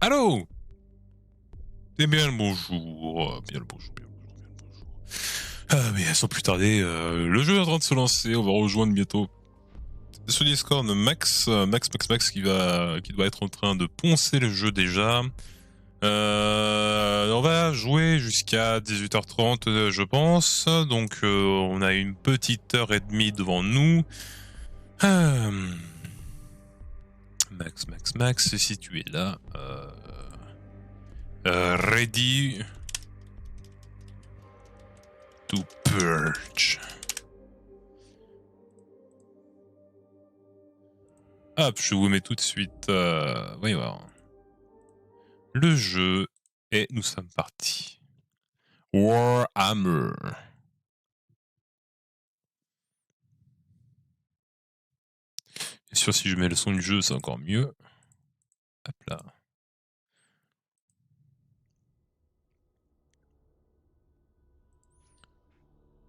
Allô? Eh bien le bonjour, bien le bonjour, bien le bonjour, bien le bonjour. Ah mais sans plus tarder, le jeu est en train de se lancer, on va rejoindre bientôt sur Discord Max qui doit être en train de poncer le jeu déjà. On va jouer jusqu'à 18h30 je pense, donc on a une petite heure et demie devant nous. Max, si tu es là, ready to purge. Hop, je vous mets tout de suite. Voyons voir. Le jeu et nous sommes partis. Warhammer. Bien sûr, si je mets le son du jeu, c'est encore mieux. Hop là.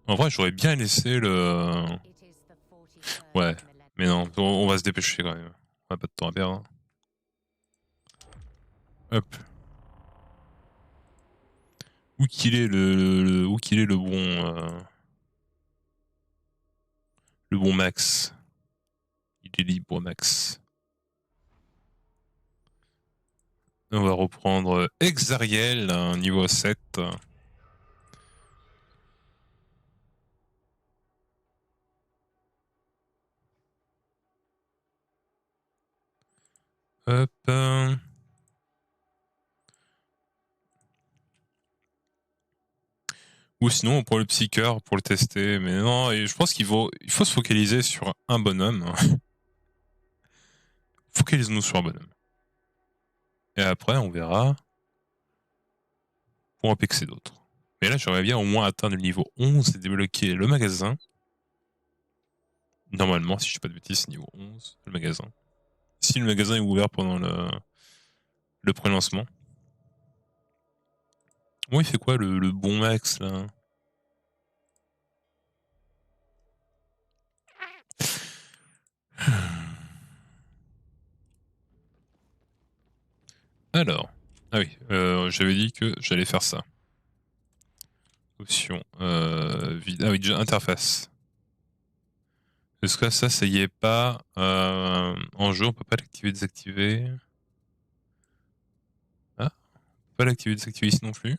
En vrai, j'aurais bien laissé le. Ouais, mais non, on va se dépêcher quand même. On a pas de temps à perdre. Hop. Où qu'il est où qu'il est le bon Max. Il est libre, Max. On va reprendre Exariel, niveau 7. Hop. Ou sinon, on prend le psycheur pour le tester. Mais non, et je pense il faut se focaliser sur un bonhomme. Focalisons-nous sur un bonhomme. Et après, on verra pour en pexer d'autres. Mais là, j'aimerais bien au moins atteindre le niveau 11 et débloquer le magasin. Normalement, si je dis pas de bêtises, niveau 11, le magasin. Si le magasin est ouvert pendant le pré-lancement. Bon, il fait quoi le bon max là? Alors, ah oui, j'avais dit que j'allais faire ça. Option, vide. Ah oui, déjà interface. Est-ce que ça y est pas en jeu, on peut pas l'activer, désactiver. Ah, on peut pas l'activer, désactiver ici non plus.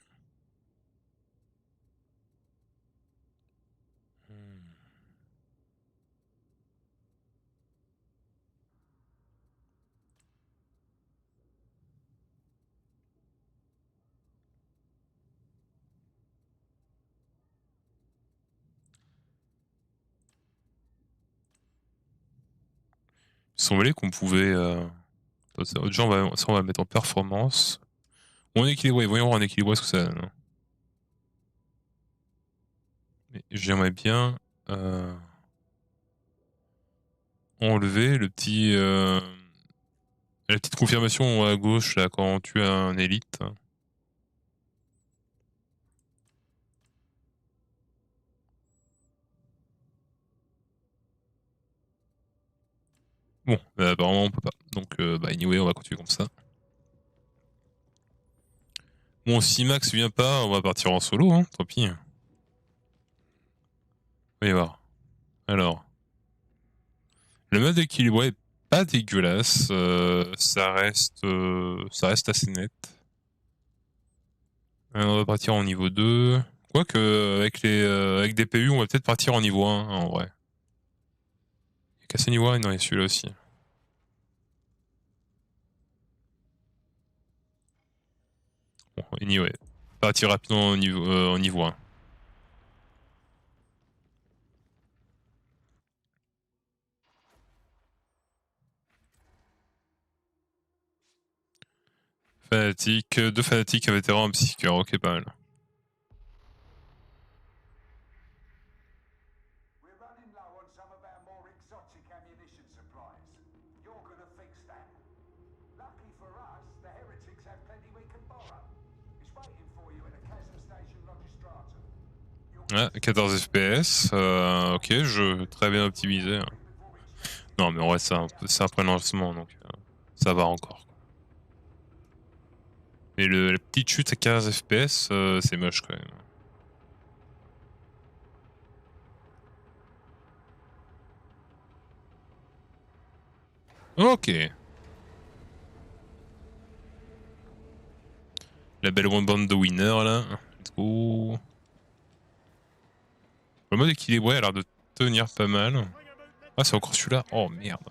Il semblait qu'on pouvait. Déjà, on va mettre en performance. On est équilibré, voyons voir en équilibré ce que ça donne. Mais j'aimerais bien enlever le petit. La petite confirmation à gauche là quand tu as un élite. Bon, apparemment on peut pas. Donc, anyway, on va continuer comme ça. Bon, si Max vient pas, on va partir en solo, hein, tant pis. Voyons voir. Alors, le mode équilibré est pas dégueulasse, ça reste assez net. On va partir en niveau 2. Quoique, avec des PU, on va peut-être partir en niveau 1, hein, en vrai. Il y a qu'à ce niveau 1, non, il y a celui-là aussi. Bon, anyway. Partir rapidement en niveau 1. Fanatique, 2 fanatiques, un vétéran, un psycheur, ok, pas mal. Ouais, 14 FPS, ok, jeu très bien optimisé. Non, mais en vrai, c'est un pré-lancement, donc ça va encore. Et la petite chute à 15 FPS, c'est moche quand même. Ok. La belle bande de winner là. Let's go. Le mode équilibré a l'air de tenir pas mal. Ah, c'est encore celui-là. Oh merde.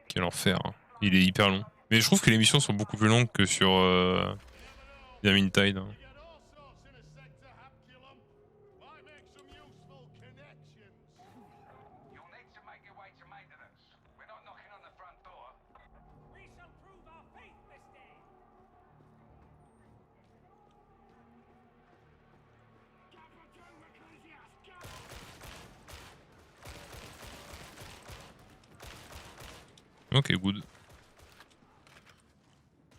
Quel enfer. Hein. Il est hyper long. Mais je trouve que les missions sont beaucoup plus longues que sur Vermintide. Hein. Ok, good.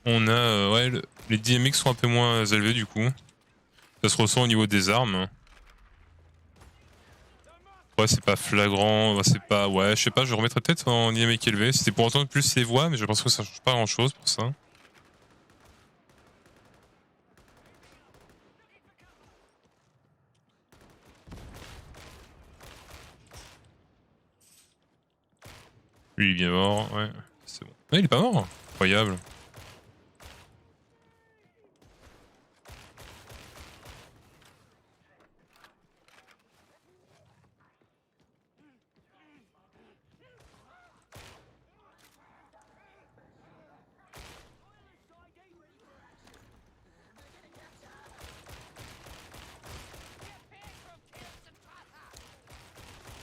On a, ouais, les dynamiques sont un peu moins élevés du coup. Ça se ressent au niveau des armes. Ouais, c'est pas flagrant, c'est pas, ouais, je sais pas, je remettrais peut-être en dynamique élevée. C'était pour entendre plus les voix, mais je pense que ça change pas grand chose pour ça. Lui, il est bien mort, ouais, c'est bon. Ah, il est pas mort, incroyable.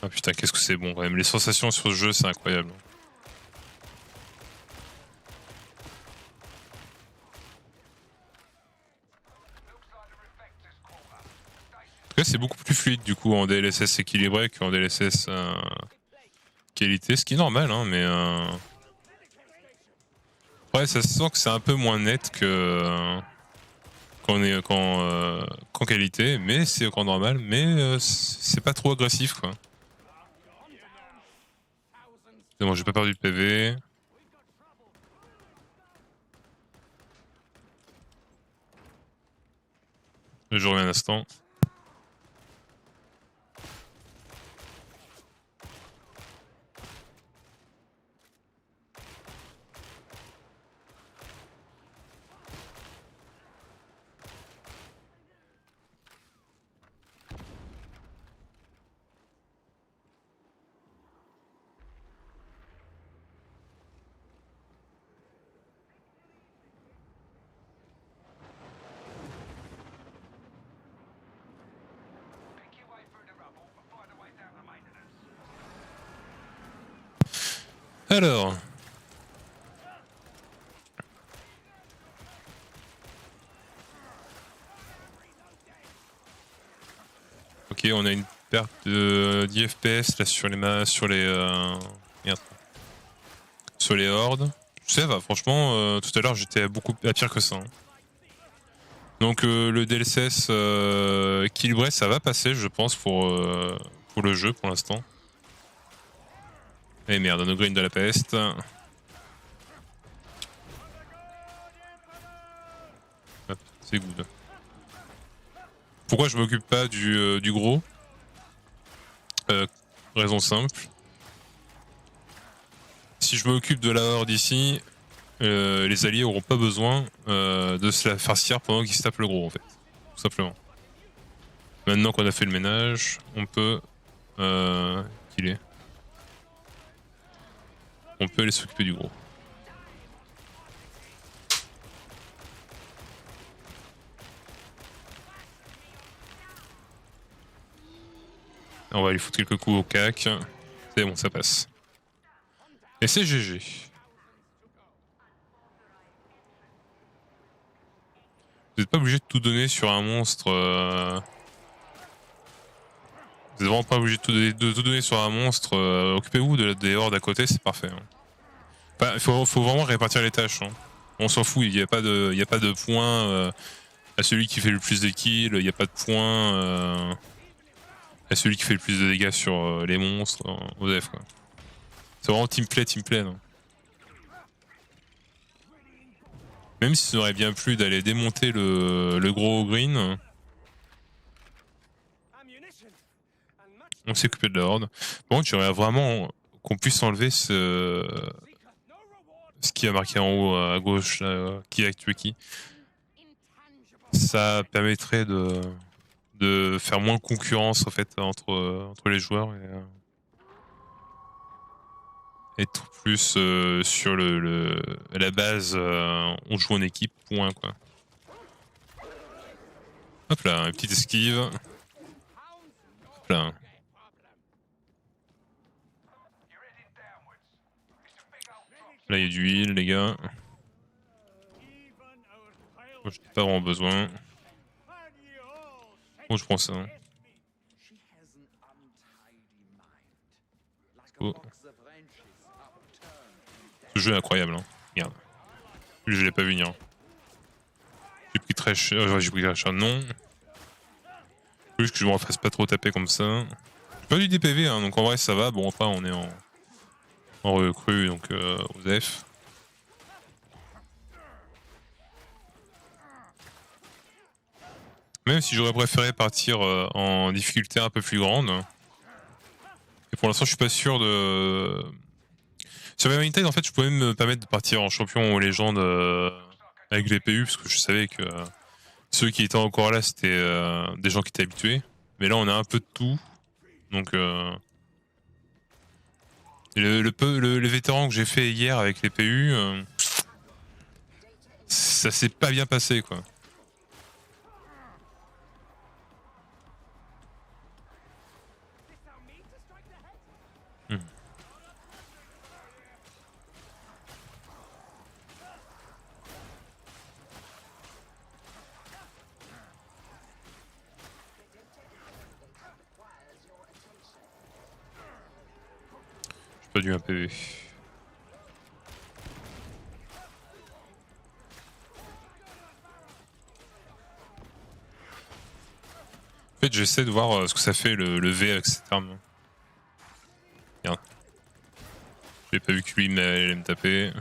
Ah putain, qu'est-ce que c'est bon quand même. Les sensations sur ce jeu, c'est incroyable. En tout cas, c'est beaucoup plus fluide du coup en DLSS équilibré qu'en DLSS qualité, ce qui est normal, hein, mais ouais, ça se sent que c'est un peu moins net que qu'en qualité, mais c'est encore normal, mais c'est pas trop agressif quoi. C'est bon, j'ai pas perdu de PV. Je reviens un instant. Alors. Ok, on a une perte de 10 FPS là sur les merde. Sur les hordes. Ça va, franchement, tout à l'heure j'étais beaucoup à pire que ça. Hein. Donc le DLSS équilibré, ça va passer, je pense, pour le jeu pour l'instant. Et merde, un green de la peste. Hop, c'est good. Pourquoi je m'occupe pas du gros Raison simple. Si je m'occupe de la horde ici, les alliés auront pas besoin de se la farcir pendant qu'ils se tapent le gros en fait. Tout simplement. Maintenant qu'on a fait le ménage, on peut killer. On peut aller s'occuper du gros. On va aller foutre quelques coups au cac. C'est bon, ça passe. Et c'est GG. Vous n'êtes pas obligé de tout donner sur un monstre. Vous n'êtes vraiment pas obligé de tout donner sur un monstre. Occupez-vous des hordes à côté, c'est parfait. Hein. Enfin, faut vraiment répartir les tâches. Hein. On s'en fout, il n'y a pas de points à celui qui fait le plus de kills, il n'y a pas de points à celui qui fait le plus de dégâts sur les monstres, aux F quoi. C'est vraiment team play. Non. Même si ça aurait bien plu d'aller démonter le gros green, on s'est occupé de la horde. Par contre, j'aimerais vraiment qu'on puisse enlever ce qui a marqué en haut à gauche, là, qui a tué qui. Ça permettrait de faire moins concurrence en fait entre les joueurs et être plus sur la base. On joue en équipe, point quoi. Hop là, une petite esquive. Hop là. Là il y a du heal les gars. Moi j'en ai pas vraiment besoin. Bon je prends ça. Oh. Ce jeu est incroyable hein. Regarde. Lui je l'ai pas vu venir. J'ai pris très cher. J'ai pris très cher, non. Juste que je me refasse pas trop taper comme ça. J'ai pas du DPV hein, donc en vrai ça va. Bon après on est en recrue donc aux F. Même si j'aurais préféré partir en difficulté un peu plus grande. Et pour l'instant je suis pas sûr de... Sur Vermintide en fait je pouvais me permettre de partir en champion aux légendes avec les PU parce que je savais que ceux qui étaient encore là c'était des gens qui étaient habitués. Mais là on a un peu de tout. Donc le vétéran que j'ai fait hier avec les PU, ça s'est pas bien passé quoi. Hmm. J'ai pas dû un PV. En fait j'essaie de voir ce que ça fait le V avec cette arme. Regarde. J'ai pas vu que lui allait me taper.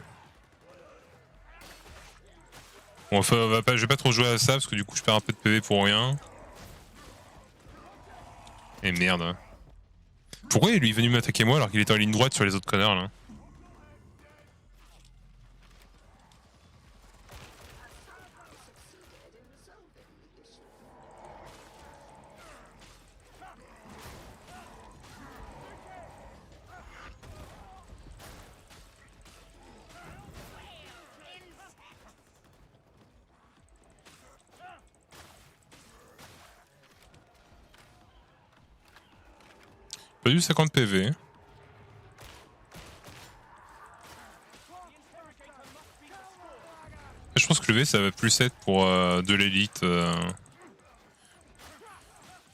Bon, enfin, je vais pas trop jouer à ça parce que du coup je perds un peu de PV pour rien. Et merde. Pourquoi il est venu m'attaquer moi alors qu'il était en ligne droite sur les autres connards là? Pas du 50 PV. Je pense que le V ça va plus être pour de l'élite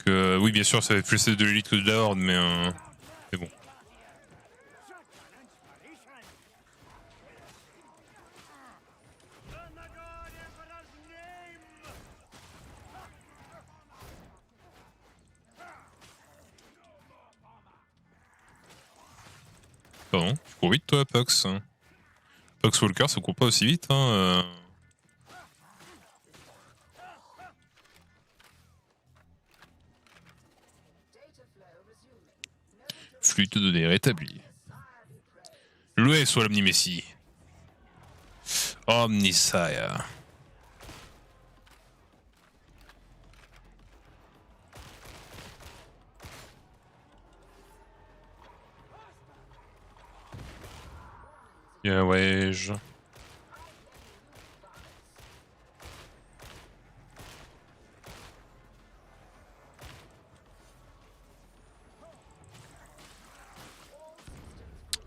que... Oui bien sûr ça va plus être de l'élite que de la horde mais bon. Pardon, tu cours vite toi Pox. Pox Walker ça court pas aussi vite hein. Flux de données rétabli. Loué soit l'Omni-Messie. Omnisaya. Yeah, ouais.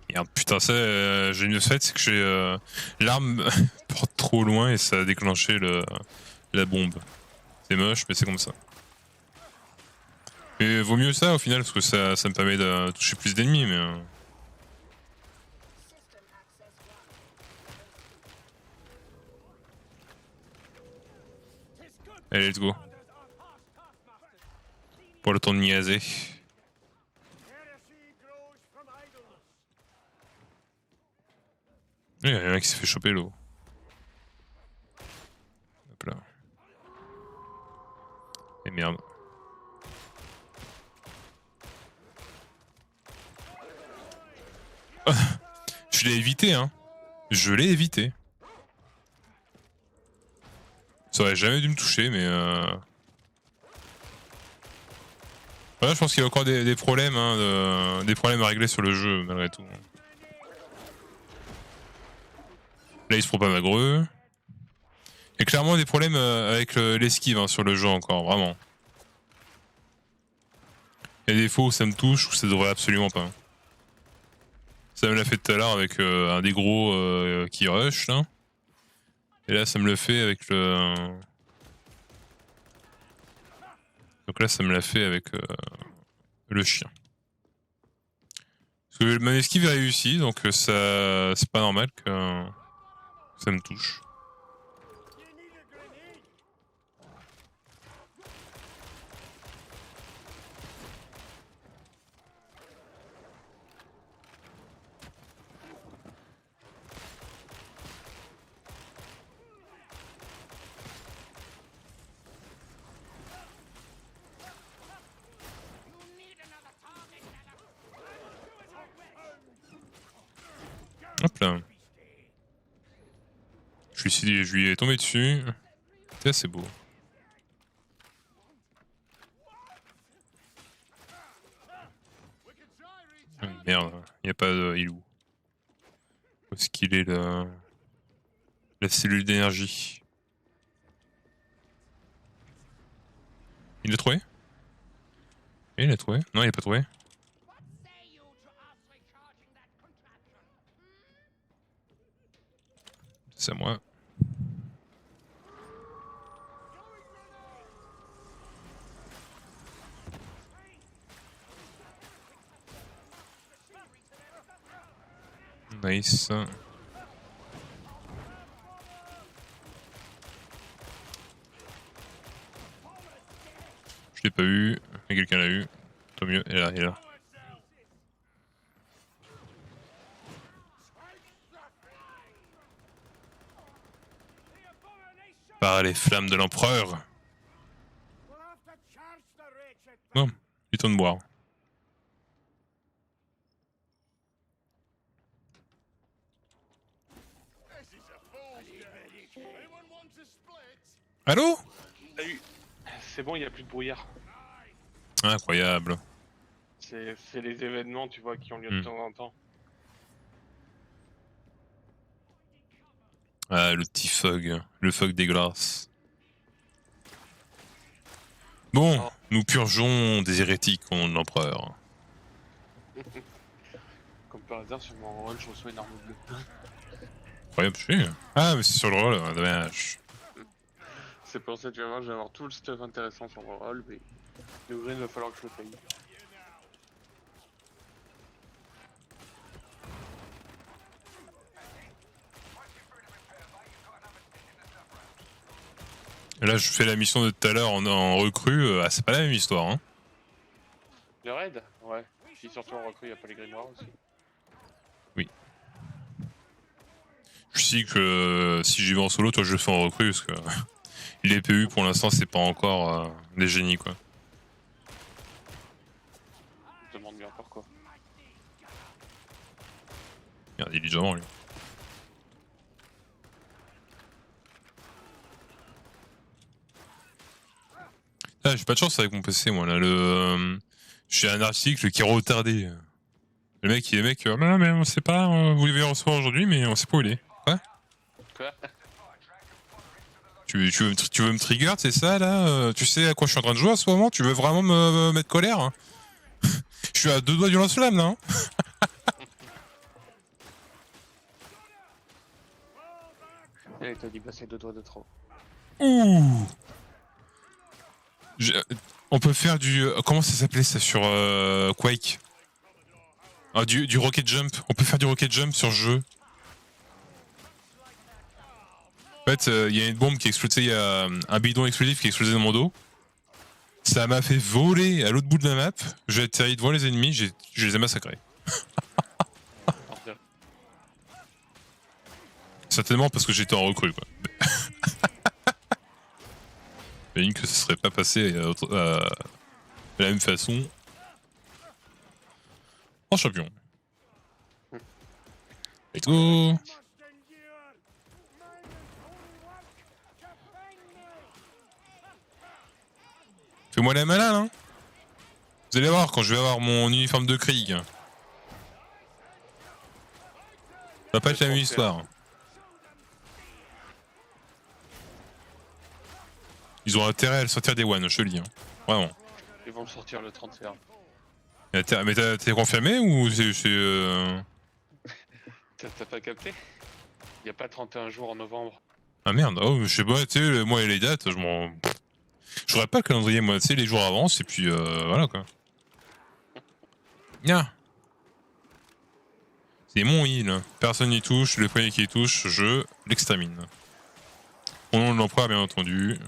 Merde, putain, ça, j'ai une fête, c'est que j'ai l'arme porte trop loin et ça a déclenché la bombe. C'est moche, mais c'est comme ça. Et vaut mieux ça au final, parce que ça me permet de toucher plus d'ennemis, mais... Allez, let's go. Pour le temps de niaiser. Il y a un qui s'est fait choper l'eau. Je l'ai évité, hein. Je l'ai évité. Ça aurait jamais dû me toucher, mais ouais, je pense qu'il y a encore des problèmes, hein, des problèmes à régler sur le jeu, malgré tout. Là, il se prend pas magreux. Il y a clairement des problèmes avec l'esquive hein, sur le jeu encore, vraiment. Il y a des fois où ça me touche, où ça devrait absolument pas. Ça me l'a fait tout à l'heure avec un des gros qui rush, là. Et là, ça me le fait avec le... Donc là, ça me l'a fait avec le chien. Parce que mon esquive est réussi, donc ça, c'est pas normal que ça me touche. Hop là. Je lui ai tombé dessus. C'est assez beau. Merde, il n'y a pas de Ilou. Où est-ce qu'il est là? La cellule d'énergie. Il l'a trouvé? Il l'a trouvé? Non, il l'a pas trouvé. C'est à moi. Nice. Je l'ai pas eu, mais quelqu'un l'a eu. Tant mieux, elle est là. Par les flammes de l'empereur. Bon, du temps de boire. Allô? Salut. C'est bon, il n'y a plus de brouillard. Incroyable. C'est les événements, tu vois, qui ont lieu de temps en temps. Ah, le petit fog. Le fog des glaces. Bon, Oh. nous purgeons des hérétiques au nom de l'empereur. Comme par hasard, sur mon rôle, je reçois une arme bleue. Incroyable, je sais. Ah, mais c'est sur le rôle, dommage. C'est pour ça que tu vas voir, je vais avoir tout le stuff intéressant sur mon rôle, mais l'ouvrir, il va falloir que je le paye. Là, je fais la mission de tout à l'heure en recrue. C'est pas la même histoire, hein. Le raid? Ouais. Si surtout en recrue, il n'y a pas les grimoires aussi. Oui. Je sais que si j'y vais en solo, toi, je le fais en recrue parce que les PU pour l'instant, c'est pas encore des génies, quoi. Je demande bien pourquoi. Merde, il est déjà mort, lui. Ah, j'ai pas de chance avec mon PC, moi, là. J'ai un article qui est retardé. Le mec, non, mais on sait pas, vous devez recevoir aujourd'hui, mais on sait pas où il est. Quoi? Quoi? Tu veux me trigger, c'est ça, là? Tu sais à quoi je suis en train de jouer à ce moment? Tu veux vraiment me mettre colère, hein? Je suis à deux doigts du lance-flamme, là, hein? Il t'a dit passer 2 doigts de trop. Ouh! On peut faire du... comment ça s'appelait ça sur Quake? Ah, du rocket jump. On peut faire du rocket jump sur ce jeu. En fait, il y a une bombe qui explose, il y a un bidon explosif qui a explosé dans mon dos. Ça m'a fait voler à l'autre bout de la map. J'ai atterri devant les ennemis, je les ai massacrés. Certainement parce que j'étais en recrue, quoi. J'imagine que ça serait pas passé de la même façon. En champion. Et tout. Fais-moi la malin, hein. Vous allez voir quand je vais avoir mon uniforme de Krieg. Ça va pas être la même histoire. Ils ont intérêt à le sortir des One, je te le dis. Hein. Vraiment. Ils vont le sortir le 31. Mais t'es confirmé ou c'est T'as pas capté? Y a pas 31 jours en novembre. Ah merde, oh, je sais pas, tu sais, moi et les dates, je regarde pas le calendrier, moi, tu sais, les jours avancent et puis voilà quoi. Ah. C'est mon île, personne n'y touche, le premier qui y touche, je l'extermine. Au nom de l'empereur, bien entendu.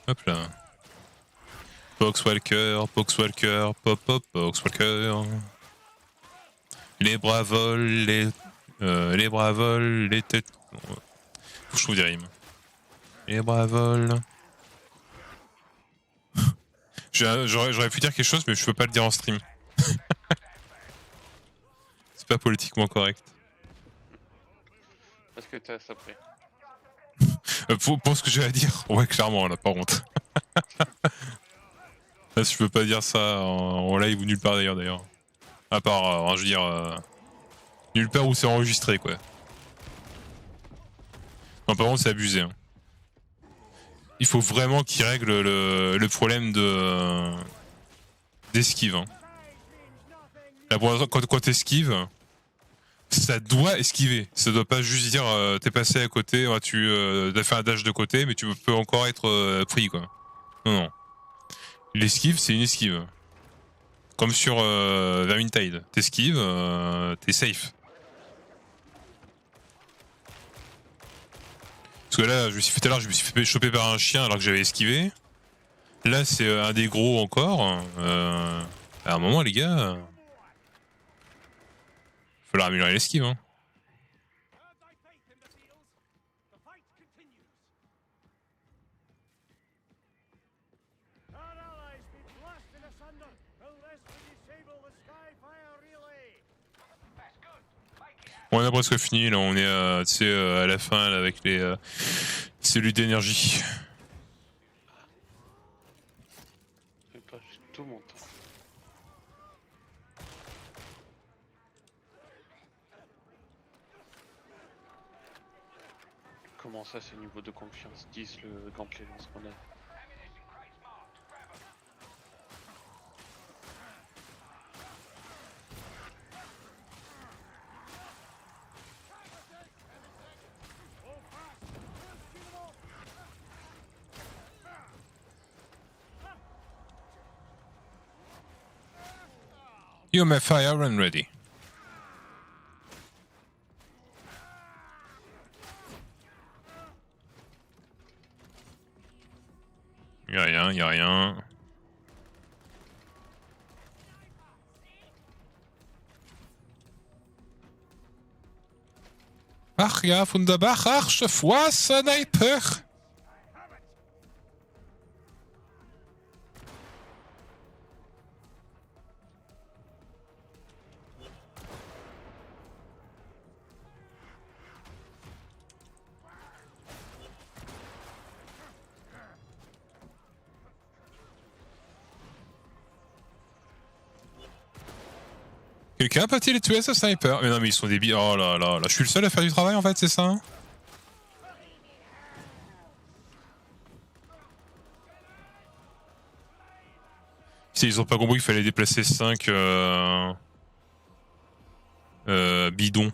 Hop là. Poxwalker, Poxwalker, pop pop, Poxwalker. Les bras volent, les bras volent, les têtes. Faut que je trouve des rimes. Les bras volent. J'aurais pu dire quelque chose, mais je peux pas le dire en stream. C'est pas politiquement correct. Parce que t'as ça près. Pour ce que j'ai à dire, ouais, clairement, là, par contre. Là, je peux pas dire ça en live ou nulle part d'ailleurs. À part, je veux dire, nulle part où c'est enregistré, quoi. Non, par contre, c'est abusé. Hein. Il faut vraiment qu'ils règlent le problème d'esquive. Hein. Là, pour l'instant, quand t'esquives, ça doit esquiver. Ça doit pas juste dire t'es passé à côté, tu as fait un dash de côté, mais tu peux encore être pris, quoi. Non, non. L'esquive, c'est une esquive. Comme sur Vermintide. T'esquives, t'es safe. Parce que là, tout à l'heure, je me suis fait choper par un chien alors que j'avais esquivé. Là, c'est un des gros encore. À un moment, les gars, il faut leur améliorer l'esquive. Hein. Bon, on a presque fini, là, on est à la fin là, avec les cellules d'énergie. J'ai pas tout mon temps. Comment ça, c'est niveau de confiance 10 le gantelet lance-grenade? You may fire when ready. Y'a rien, y'a rien. Ach ja, wunderbar, ach, fois, sniper. Quelqu'un peut-il tuer ce sniper? Mais non, mais ils sont débiles. Oh là là là, je suis le seul à faire du travail en fait, c'est ça? Ils ont pas compris qu'il fallait déplacer 5 bidons.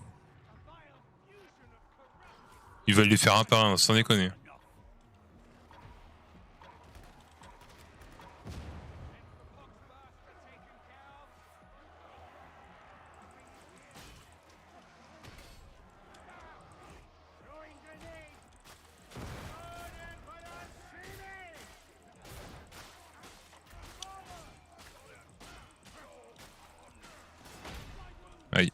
Ils veulent les faire un par un, sans déconner. Aïe.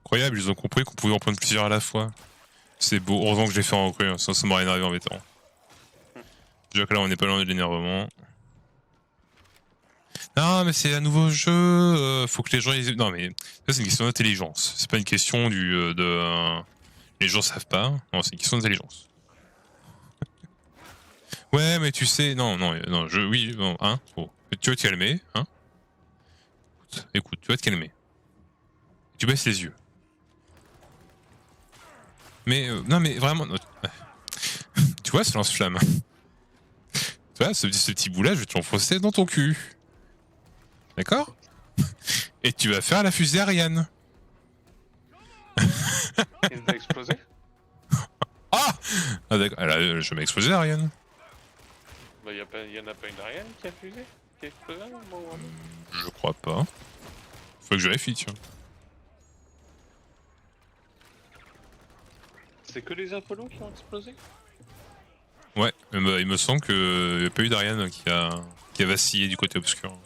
Incroyable, ils ont compris qu'on pouvait en prendre plusieurs à la fois. C'est beau, heureusement que je l'ai fait en recrue, sinon ça m'aurait énervé en vétéran. Déjà que là on n'est pas loin de l'énervement. Non mais c'est un nouveau jeu, faut que les gens... Non mais ça c'est une question d'intelligence, c'est pas une question les gens savent pas, non c'est une question d'intelligence. Ouais mais tu sais, non, oui, non, hein, oh. Tu vas te calmer, hein. Écoute, tu vas te calmer. Tu baisses les yeux. Mais, non mais vraiment... Tu vois ce lance-flamme? Tu vois, ce petit bout là, je vais te l'enfoncer dans ton cul. D'accord? Et tu vas faire la fusée Ariane. Il va exploser. Ah, ah d'accord, je vais explosé Ariane. Bah y en a pas une Ariane qui a fusé? Qui a explosé à un moment ou à un autre? Je crois pas. Faut que je vérifie, tiens. C'est que les Apollo qui ont explosé? Ouais, bah, il me semble qu'il n'y a pas eu d'Ariane qui a vacillé du côté obscur.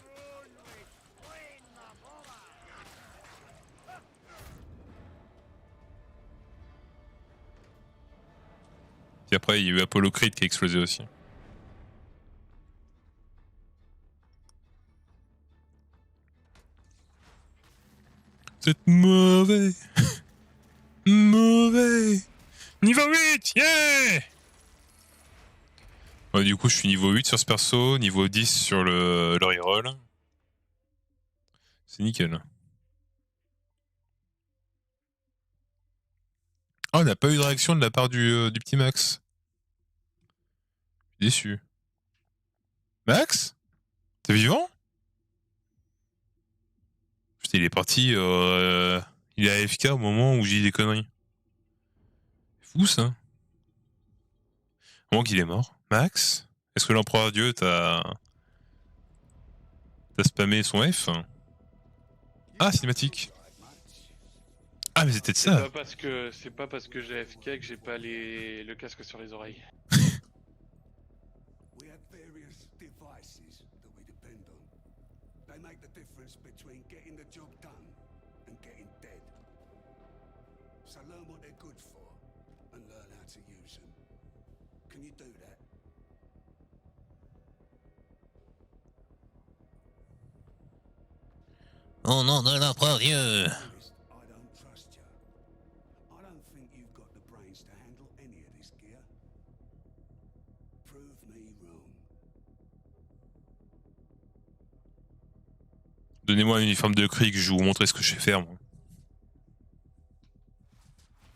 Et après, il y a eu Apollo Creed qui a explosé aussi. C'est mauvais. Mauvais. Niveau 8, yeah. Ouais, du coup, je suis niveau 8 sur ce perso, niveau 10 sur le reroll. C'est nickel. Ah, on n'a pas eu de réaction de la part du petit Max. Déçu. Max? T'es vivant? Putain, il est parti. Il est AFK au moment où j'ai dit des conneries. C'est fou ça. Au moment qu'il est mort. Max? Est-ce que l'empereur Dieu t'a spammé son F? Ah, cinématique. Ah, mais c'était de ça. C'est pas parce que j'ai AFK que j'ai pas le casque sur les oreilles. We have various devices that we depend on. They make the difference between getting the job done and getting dead. So learn what they're good for and learn how to use them. Can you do that? Oh non, de l'empereur Dieu. Honest, I don't trust you. I don't think you've got the brains to handle any of this gear. Prove me wrong. Donnez-moi un uniforme de Krieg, je vais vous montrer ce que je sais faire, moi.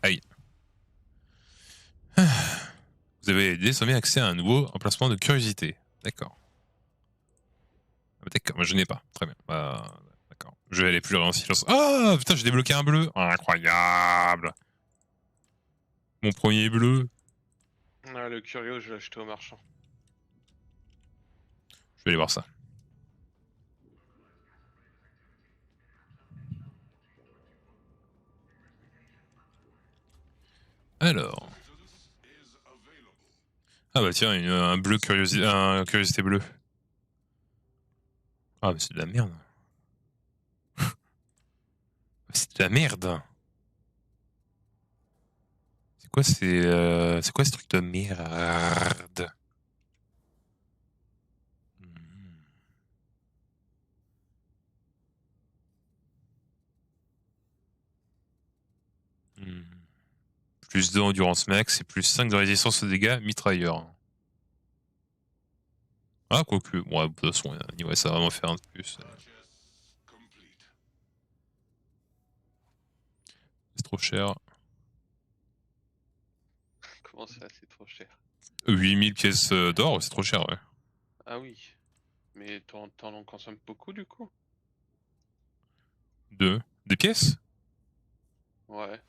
Aïe. Vous avez désormais accès à un nouveau emplacement de curiosité. D'accord. D'accord, je n'ai pas. Très bien. D'accord. Je vais aller plus loin en silence. Ah, putain, j'ai débloqué un bleu. Incroyable. Mon premier bleu. Ah, le Curio, je l'ai acheté au marchand. Je vais aller voir ça. Alors. Ah bah tiens, un bleu curiosité bleue. Ah mais c'est de la merde. C'est de la merde. C'est quoi ce truc de merde? Hmm. Plus 2 endurance max et plus 5 de résistance aux dégâts mitrailleur. Ah, quoique. Bon, de toute façon, ouais, ça va vraiment faire un de plus. C'est trop cher. Comment ça, c'est trop cher? 8000 pièces d'or, c'est trop cher, ouais. Ah oui. Mais t'en en consommes beaucoup du coup? Des pièces? Ouais.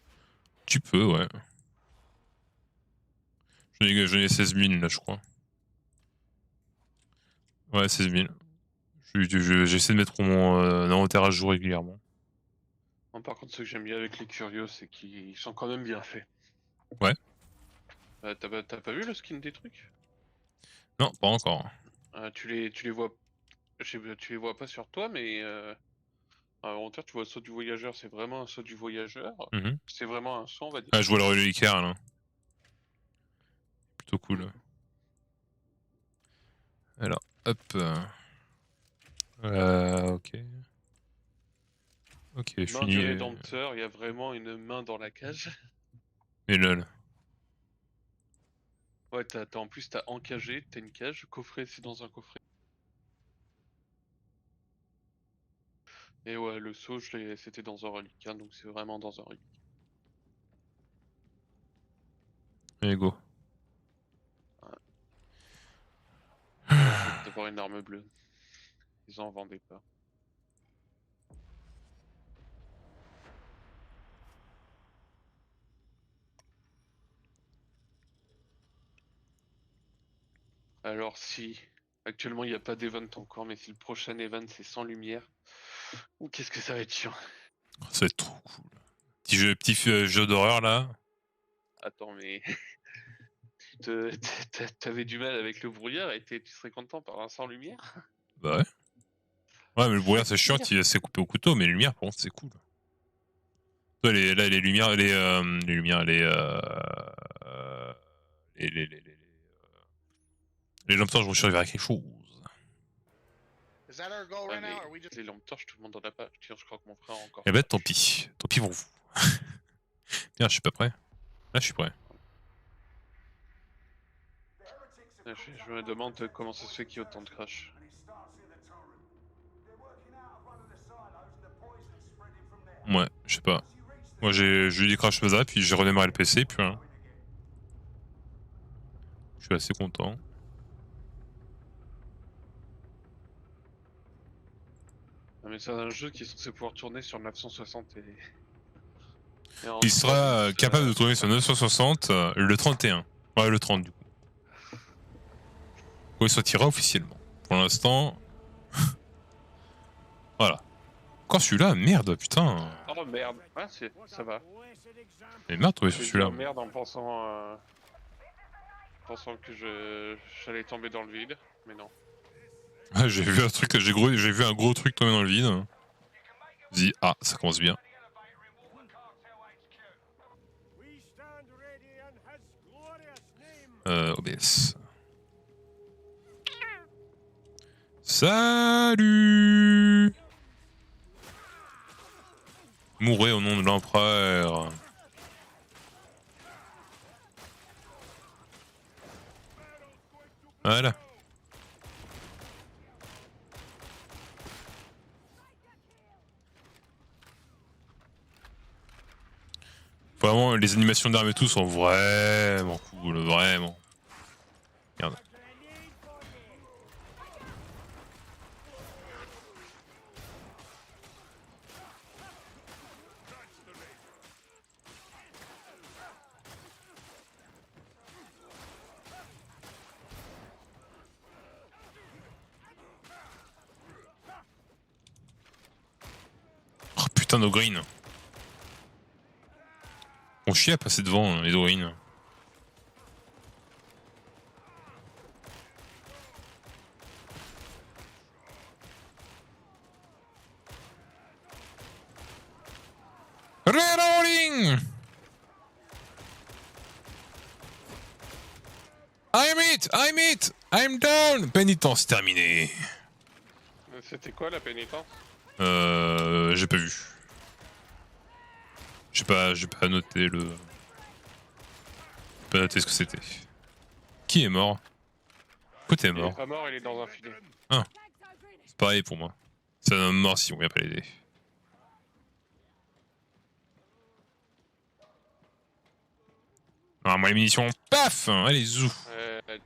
Tu peux, ouais. J'en ai 16 000 là, je crois. Ouais, 16 000. J'essaie de mettre mon inventaire à jour régulièrement. Bon, par contre, ce que j'aime bien avec les Curios, c'est qu'ils sont quand même bien faits. Ouais. T'as pas vu le skin des trucs? Non, pas encore. Tu les vois. Tu les vois pas sur toi, mais À hauteur, tu vois le saut du voyageur, c'est vraiment un saut du voyageur. Mhm. C'est vraiment un saut, on va dire. Ah, je vois le reliquaire là. Plutôt cool. Alors, hop. Ok. Ok, Main fini. du rédempteur, il y a vraiment une main dans la cage. Et lol. Ouais, en plus t'as encagé, t'as une cage, coffret c'est dans un coffret. Et ouais, le saut, c'était dans un reliquat, donc c'est vraiment dans un reliquat. Allez, go. Dommage d'avoir une arme bleue. Ils en vendaient pas. Alors si, actuellement il n'y a pas d'event encore, mais si le prochain event c'est sans lumière, ou qu'est-ce que ça va être chiant. Ça va être trop cool. Petit jeu d'horreur là. Attends, mais t'avais du mal avec le brouillard et tu serais content par un sans lumière? Bah ouais. Ouais, mais le C'est ça brouillard qui c'est est chiant, pire. c'est coupé au couteau, mais les lumières par contre c'est cool. Là, les lumières, les lumières, les lampes torches vont servir à quelque chose. Ah, mais les lampes torches, tout le monde en a pas. Tiens, je crois que mon frère a encore Eh ça. ben tant pis. Tant pis pour vous. Bien, je suis pas prêt. Là, je suis prêt. Je me demande comment ça se fait qu'il y ait autant de crash. Ouais, je sais pas. Moi, j'ai eu des crash ça, puis j'ai redémarré le PC, puis hein, je suis assez content. Ah, mais c'est un jeu qui est censé pouvoir tourner sur 960 et en Il 3 bits. sera capable de tourner sur 960 le 31. Ouais, le 30 du coup. Quand il sortira officiellement. Pour l'instant, voilà. Encore celui-là, merde, putain. Oh merde, ah, ça va. Mais merde, trouvé sur J'ai dit celui-là. oh merde en pensant que j'allais tomber dans le vide, mais non. Ouais, j'ai vu un truc, j'ai vu un gros truc tomber dans le vide. J'ai dit, ah, ça commence bien. OBS. Salut! Mourez au nom de l'empereur. Voilà. Vraiment, les animations d'armes et tout sont vraiment cool, vraiment. Merde. Oh putain, nos green. On chie à passer devant les green. Rerolling! I'm it! I'm down! Pénitence terminée. C'était quoi la pénitence? J'ai pas vu. J'ai pas noté le. J'ai pas noté ce que c'était. Qui est mort? Pourquoi t'es Il est mort? pas mort, il est dans un filet. Ah, c'est pareil pour moi. C'est un homme mort si on vient pas l'aider. Ah, moi les munitions, paf! Allez, zou!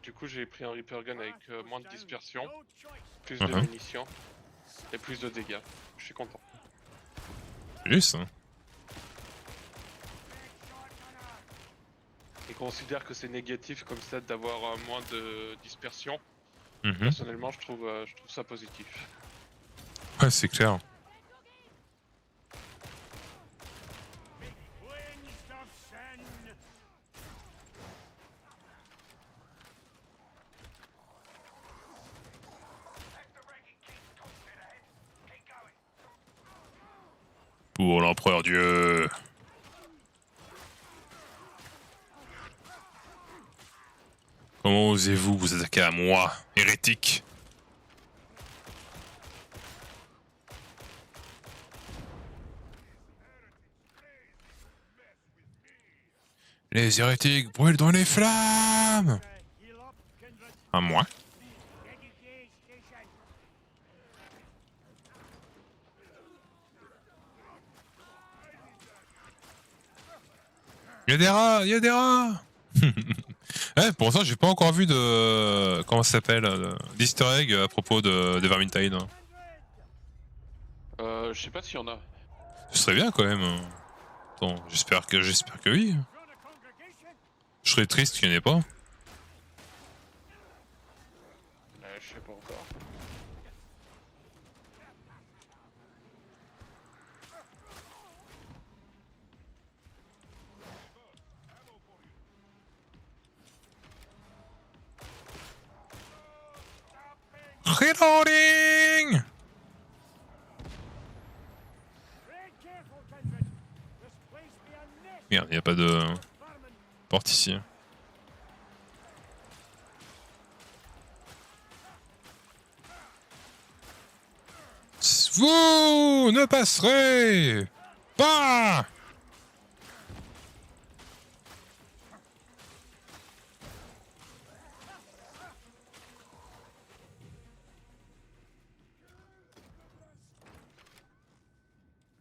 Du coup, j'ai pris un Reaper Gun avec moins de dispersion, plus de Uh-huh. munitions et plus de dégâts. Je suis content. C'est juste, hein. Et considère que c'est négatif comme ça d'avoir moins de dispersion. Mhm. Personnellement, je trouve ça positif. Ouais, c'est clair. Pour l'empereur Dieu. Comment osez-vous vous attaquer à moi, hérétique? Les hérétiques brûlent dans les flammes! À moi? Y'a des rats! Y'a des rats! Ouais, pour ça, j'ai pas encore vu de. Comment ça s'appelle? D'easter egg à propos de Vermintide. Je sais pas s'il y en a. Ce serait bien quand même. Attends, j'espère que oui. Je serais triste qu'il n'y en ait pas. Je sais pas encore. Reloading! Merde, y a pas de porte ici. Vous ne passerez pas!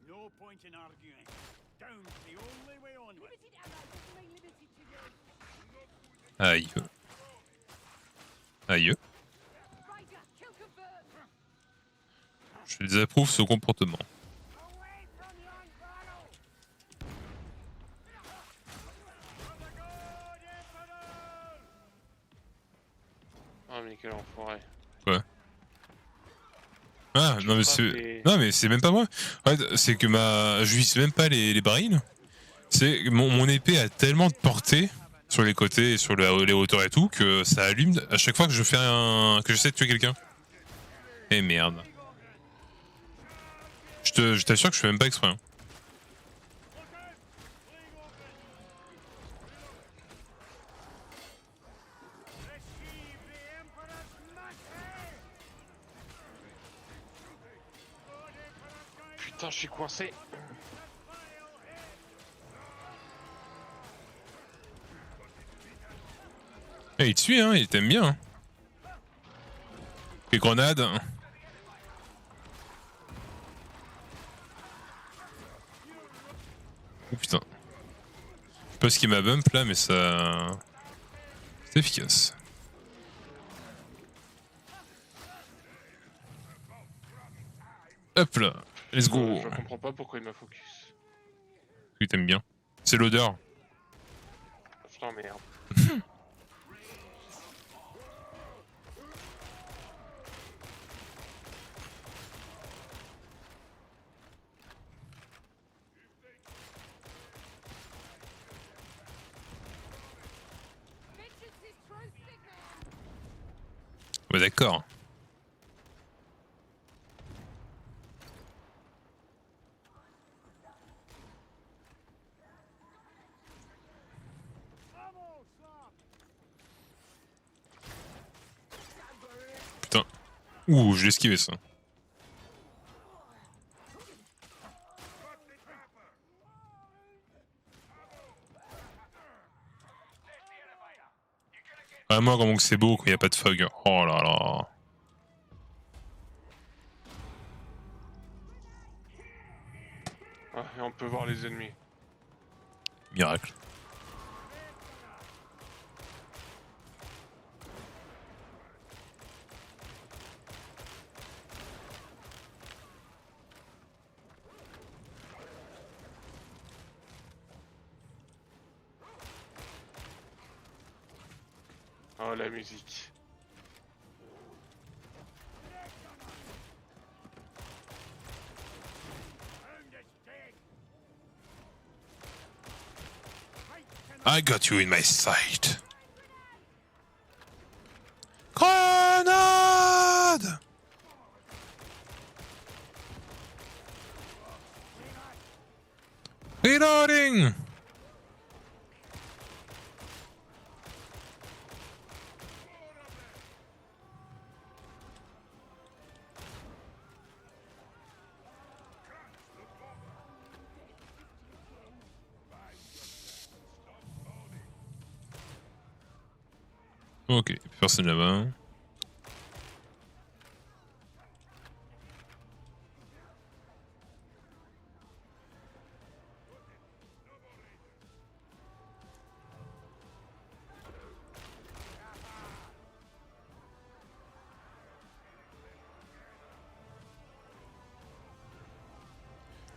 No point in arguing. Down's the only way onward. Aïe. Aïe. Je désapprouve ce comportement. Ah mais quel enfoiré. Quoi? Ah, non mais c'est... Et... Non mais c'est même pas moi. En fait, c'est que je vise même pas les barils. C'est mon épée a tellement de portée sur les côtés et sur les hauteurs et tout que ça allume à chaque fois que je fais que j'essaie de tuer quelqu'un. Eh merde. Je t'assure que je fais même pas exprès. Hein. Putain, je suis coincé. Eh, il te suit, hein, il t'aime bien. Hein. Les grenades. Oh putain. Je sais pas ce qui m'a bump là, mais ça. C'est efficace. Hop là, let's go. Je comprends pas pourquoi il m'a focus. Il t'aime bien. C'est l'odeur. Je t'emmerde. Ouais, d'accord. Putain. Ouh, je l'ai esquivé ça. Vraiment, comment que c'est beau quand il n'y a pas de fog. Oh là là. Ah, et on peut voir les ennemis. Miracle. Oh la musique. I got you in my sight. Grenade! Reloading! Ok, personne là-bas.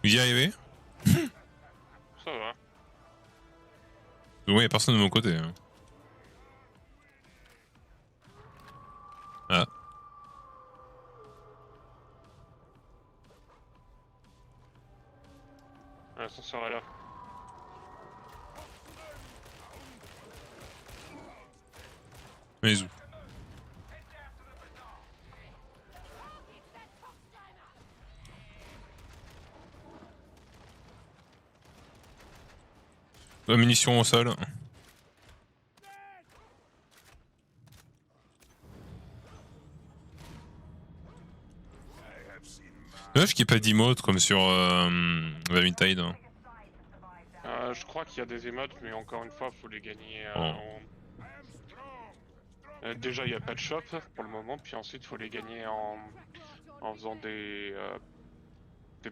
Vous y arrivez? Ça va. Bon, y'a personne de mon côté. Hein. Ah. L'ascenseur est là. Mais où? Munitions au sol. Dommage qu'il n'y ait pas d'emote comme sur Vermintide. Hein. Je crois qu'il y a des émotes, mais encore une fois, faut les gagner Oh. déjà, il n'y a pas de shop pour le moment, puis ensuite, faut les gagner en faisant des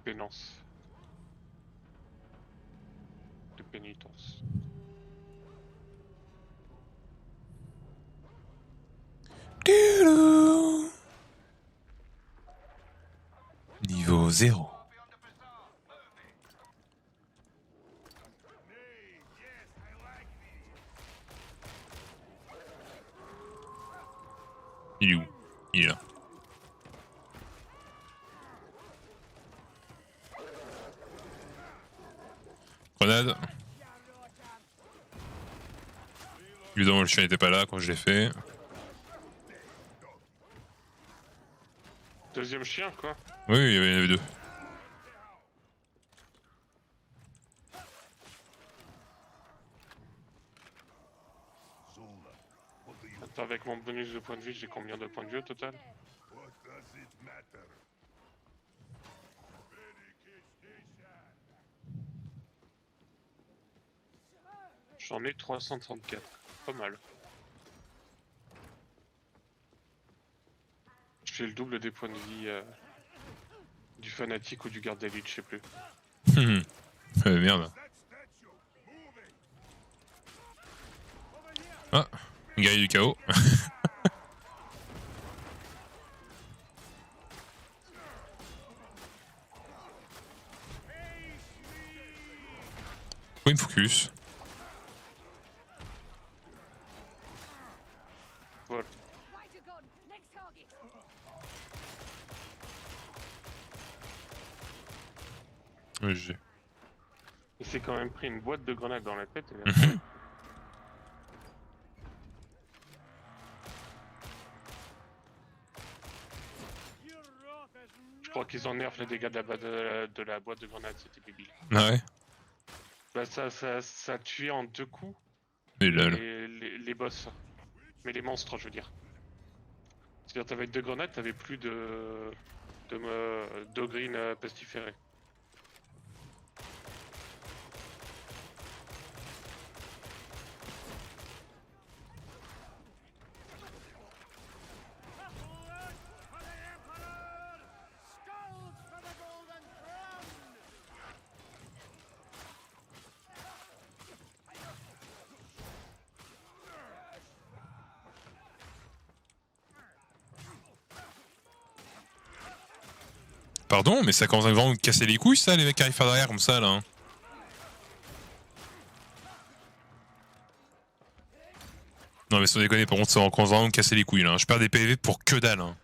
pénances. Des pénitences. Niveau 0. Il est où? Il est là. Grenade. Évidemment, le chien n'était pas là quand je l'ai fait. Deuxième chien, quoi. Oui, il y en avait deux. Attends, avec mon bonus de points de vie, j'ai combien de points de vie au total? J'en ai 334. Pas mal. Je fais le double des points de vie du fanatique ou du garde d'élite, je sais plus. Merde. Ah, guerrier du chaos. Pourquoi il me focus? Voilà. Oui, j'ai. Il s'est quand même pris une boîte de grenades dans la tête. Je crois qu'ils en nerfent les dégâts de la boîte de grenades, c'était débile. Ah ouais? Bah ça tuait en 2 coups Mais là, les boss. Mais les monstres, je veux dire. C'est-à-dire t'avais 2 grenades, t'avais plus d'ogrine pestiférée. Pardon, mais ça commence à vraiment me casser les couilles, ça, les mecs qui arrivent par derrière comme ça, là. Hein. Non, mais sans déconner, par contre, ça commence vraiment à me casser les couilles, là. Je perds des PV pour que dalle. Hein.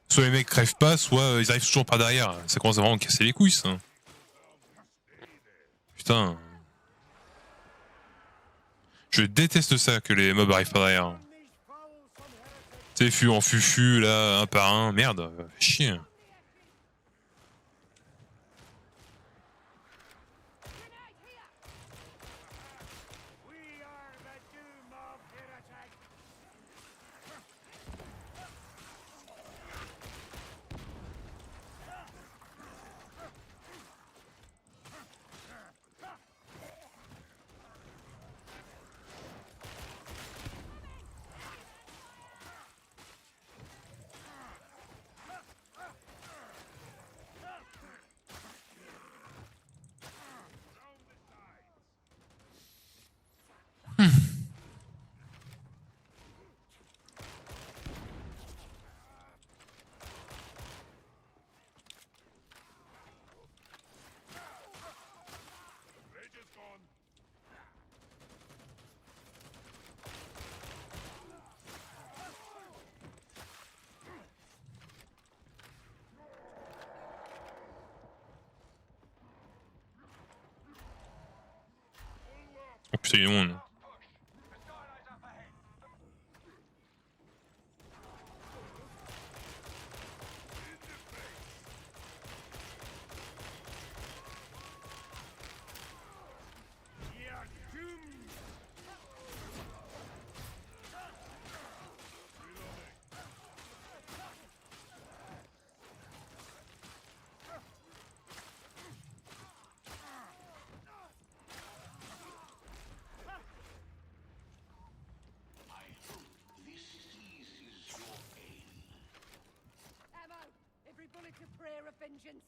Soit les mecs crèvent pas, soit ils arrivent toujours par derrière. Ça commence à vraiment me casser les couilles, ça. Putain. Je déteste ça, que les mobs arrivent par derrière. Tu sais, en fufu, là, un par un. Merde, chier. putain, il est loin. Là. You're doomed. Ammo! Every bullet's a prayer of vengeance.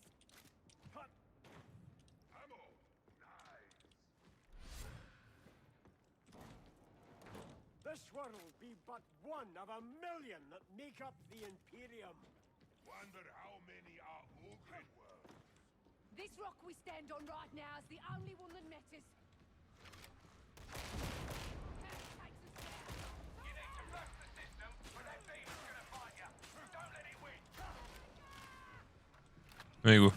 This world be but one of a million that make up the Imperium. Wonder how many are Ugrin worlds. This rock we stand on right now is the only one that matters. That takes us down. You need to rush the system, but that demon's gonna find you. Don't let it win. Allez, go.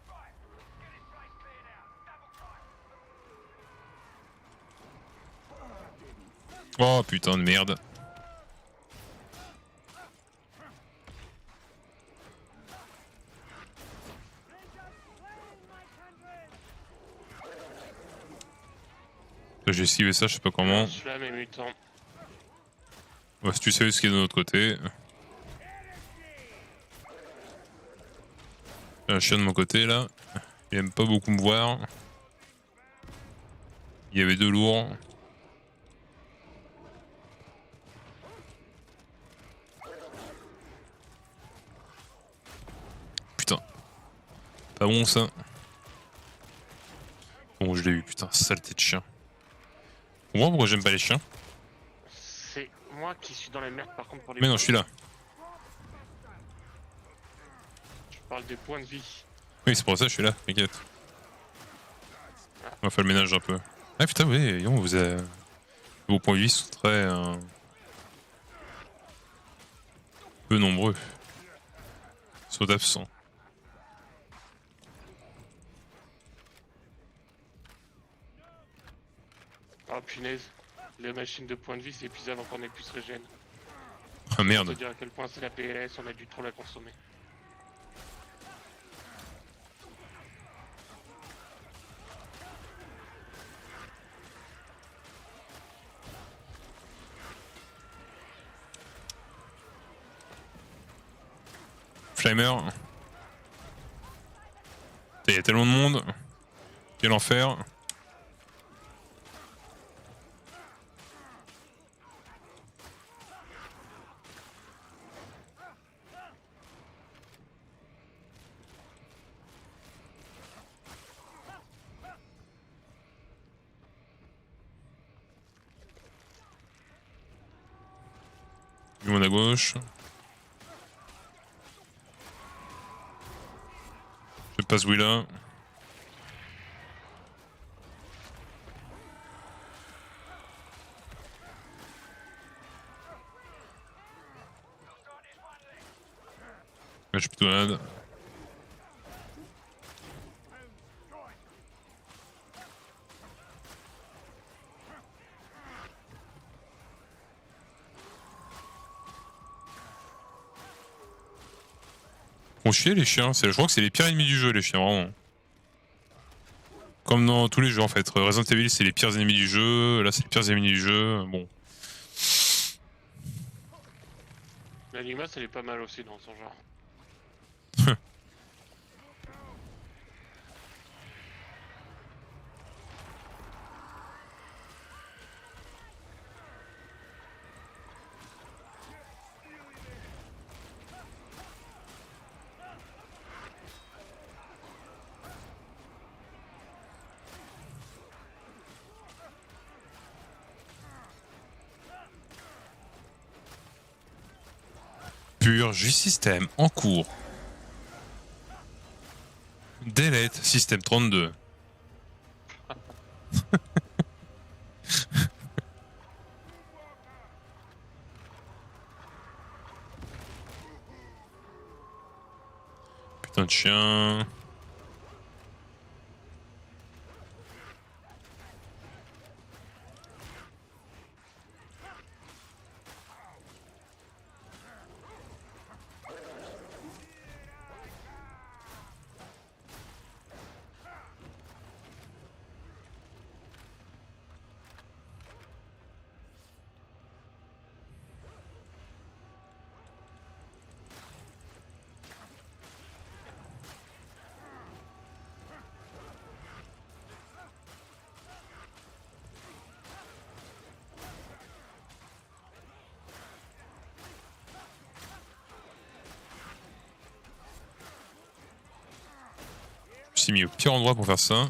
Right, get this place cleared out. Double time. Oh putain de merde. J'ai esquivé ça, je sais pas comment. Celui-là, mes mutants. Ouais, si tu sais ce qu'il y a de l'autre côté. J'ai un chien de mon côté là. Il aime pas beaucoup me voir. Il y avait deux lourds. Putain. Pas bon ça. Bon, je l'ai eu, putain, saleté de chien. Comprends pourquoi j'aime pas les chiens? C'est moi qui suis dans les merdes par contre pour les. Mais non, je suis là. Je parle des points de vie. Oui, c'est pour ça que je suis là, t'inquiète. On va faire le ménage un peu. Ah putain, oui, vous avez... Vos points de vie sont très... peu nombreux. Ils sont absents. Ah punaise. Les machines de points de vie c'est épuisable encore n'est plus se régène. Ah Pour merde. te dire à quel point c'est la PLS, on a dû trop la consommer. Flamer. Il y a tellement de monde. Quel enfer. Du monde à gauche. Je passe où là. Je suis plutôt malade. Font chier les chiens, je crois que c'est les pires ennemis du jeu les chiens, vraiment. Comme dans tous les jeux en fait. Resident Evil c'est les pires ennemis du jeu, là c'est les pires ennemis du jeu, bon. La limace elle est pas mal aussi dans son genre. Purge système en cours. Delete système 32. Putain de chien. suis mis au pire endroit pour faire ça.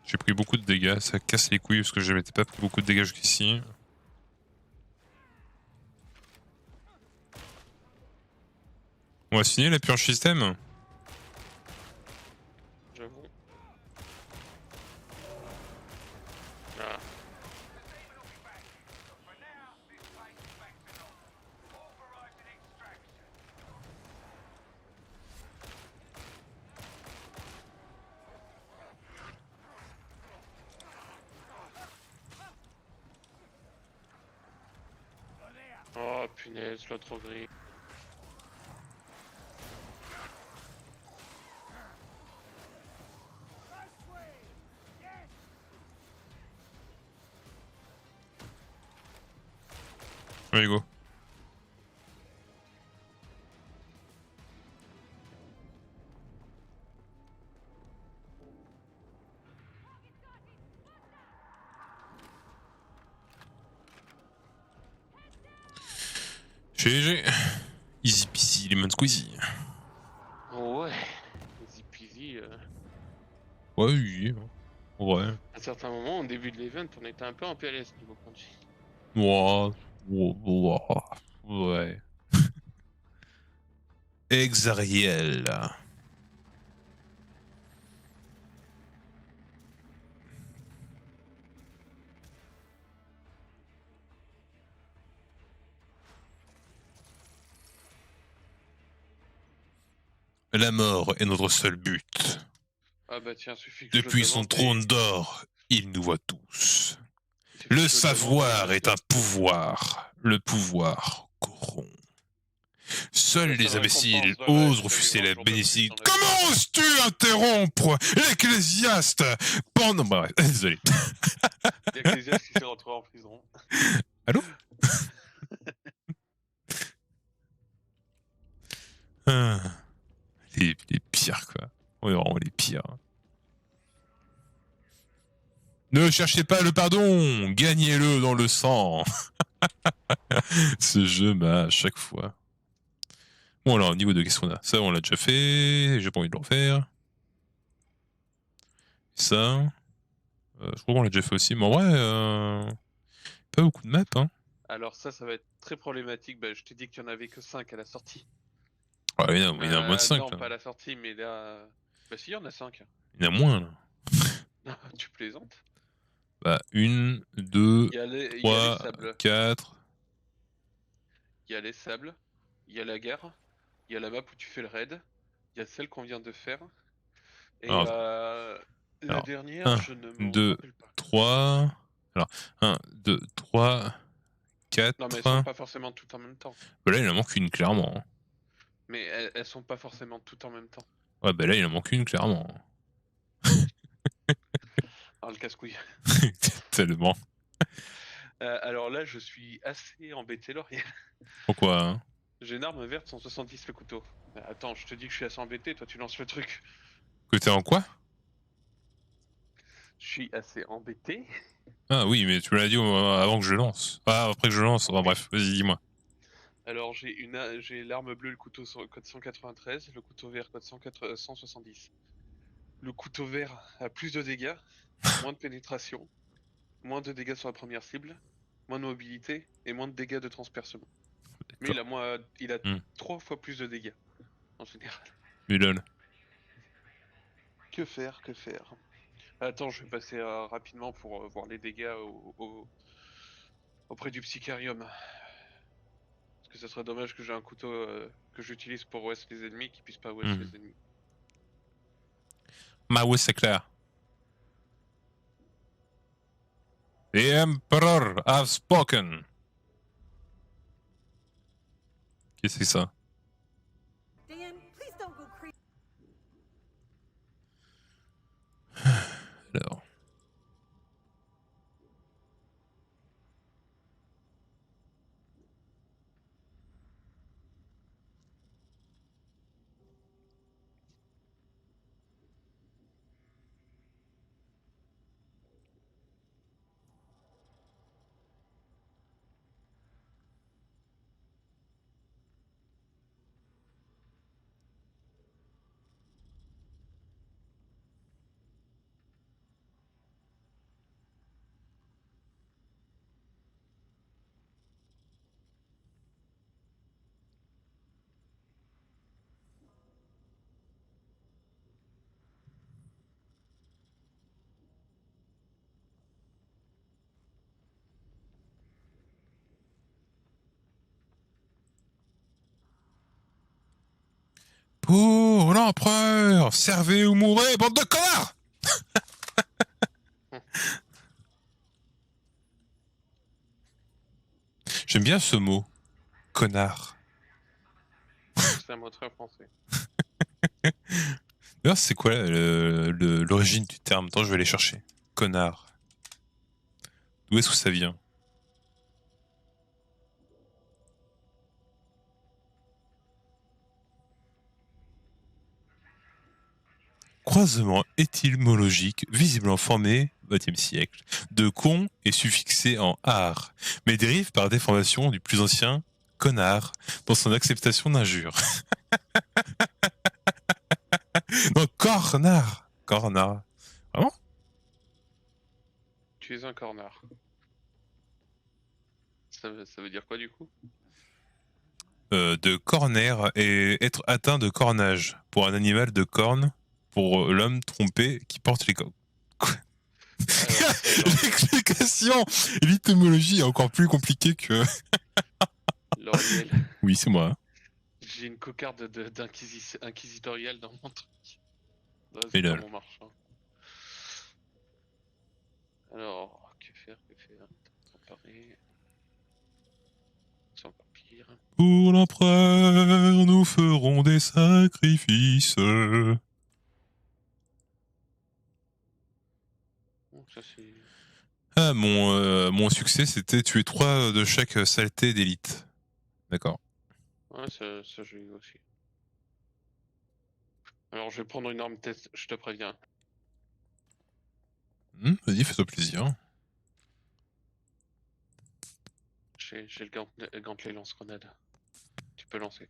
J'ai pris beaucoup de dégâts, ça casse les couilles parce que je m'étais pas pris beaucoup de dégâts jusqu'ici. On va signer la purge système. J'avoue. Ah. For now, this place is back to normal. Authorizing extraction. Oh punaise, l'autre gris. Allez, go. GG. Easy peasy, lemon squeezy. Oh ouais, easy peasy. Ouais, oui. Ouais. À un certain moment, au début de l'event, on était un peu en PLS niveau conduit. Ouais. Ouais. Exariel. La mort est notre seul but. Ah bah tiens, suffit que je Depuis le son demande trône et- d'or, il nous voit tous. il suffit que Le je savoir demande et- est un pouvoir. Le pouvoir corrompt. Seuls La seule les imbéciles récompense dans osent c'est de refuser vivre un la jour de plus bénédiction. dans la Comment vie. oses-tu interrompre l'ecclésiaste pendant... Bah ouais, désolé. Il y a Ecclésias qui s'est retrouvé en prison. Allô? Ah, les pires, quoi. On est vraiment les pires. Ne cherchez pas le pardon, gagnez-le dans le sang. Ce jeu m'a à chaque fois. Bon alors, niveau de qu'est-ce qu'on a? Ça, on l'a déjà fait, j'ai pas envie de le refaire. Ça, je crois qu'on l'a déjà fait aussi, mais en vrai, pas beaucoup de maps, hein. Alors ça va être très problématique. Bah, je t'ai dit qu'il y en avait que 5 à la sortie. Ah, il y en a moins de 5, Non, là. pas à la sortie, mais là... Bah si, il y en a 5. Il y en a moins, là. Tu plaisantes? Bah, 1, 2, Il y a les 3, sables. 4. Il y a les sables. Il y a la guerre. Il y a la map où tu fais le raid. Il y a celle qu'on vient de faire. Et Alors, la alors dernière, 1, je ne me 2, rappelle pas. 3. Alors, 1, 2, 3, 4. Non, mais elles sont pas forcément toutes en même temps. Bah là, il en manque une, clairement. Hein. Mais elles sont pas forcément toutes en même temps. Ouais, bah là, il en manque une, clairement. Alors, le casse-couille. Tellement. Alors là, je suis assez embêté, Laurier. Pourquoi hein? J'ai une arme verte 170 le couteau. Attends, je te dis que je suis assez embêté, toi tu lances le truc. Que t'es en quoi? Je suis assez embêté. Ah oui, mais tu me l'as dit avant que je lance. Ah, après que je lance. Enfin, bref, vas-y, dis-moi. Alors j'ai l'arme bleue, le couteau code 193, le couteau vert code 170. Le couteau vert a plus de dégâts, moins de pénétration, moins de dégâts sur la première cible, moins de mobilité et moins de dégâts de transpercement. Mais il a Hmm. 3 fois plus de dégâts en général. Mais lol. Que faire, que faire? Attends, je vais passer rapidement pour voir les dégâts auprès du psycharium. Parce que ce serait dommage que j'ai un couteau que j'utilise pour OS les ennemis qui puissent pas OS Hmm. les ennemis. Bah oui, c'est clair. The Emperor has spoken. Qu'est-ce que c'est ça? Dan, please don't go crazy. Alors. Pour l'empereur, servez ou mourrez, bande de connards! J'aime bien ce mot. Connard. C'est un mot très français. D'ailleurs, c'est quoi l'origine du terme? Attends, je vais aller chercher. Connard. D'où est-ce que ça vient? Croisement étymologique visiblement formé au XXe siècle de con et suffixé en art, mais dérive par déformation du plus ancien connard dans son acceptation d'injure. Non, cornard. Cornard. Vraiment? Tu es un cornard. Ça veut dire quoi du coup? De corner et être atteint de cornage pour un animal de corne pour l'homme trompé qui porte les cornes. L'explication, l'étymologie est encore plus compliquée que. L'Oriel. Oui, c'est moi. J'ai une cocarde inquisitoriale dans mon truc. Ouais, Et c'est là. pas mon marchand. Alors, que faire? Comparer. C'est encore pire. Pour l'empereur, nous ferons des sacrifices. Bon, ça c'est. Ah, mon succès, c'était tuer 3 de chaque saleté d'élite. D'accord. Ouais, ça j'ai eu aussi. Alors, je vais prendre une arme test, je te préviens. Vas-y, fais-toi plaisir. J'ai le gantelet lance-grenade. Tu peux lancer.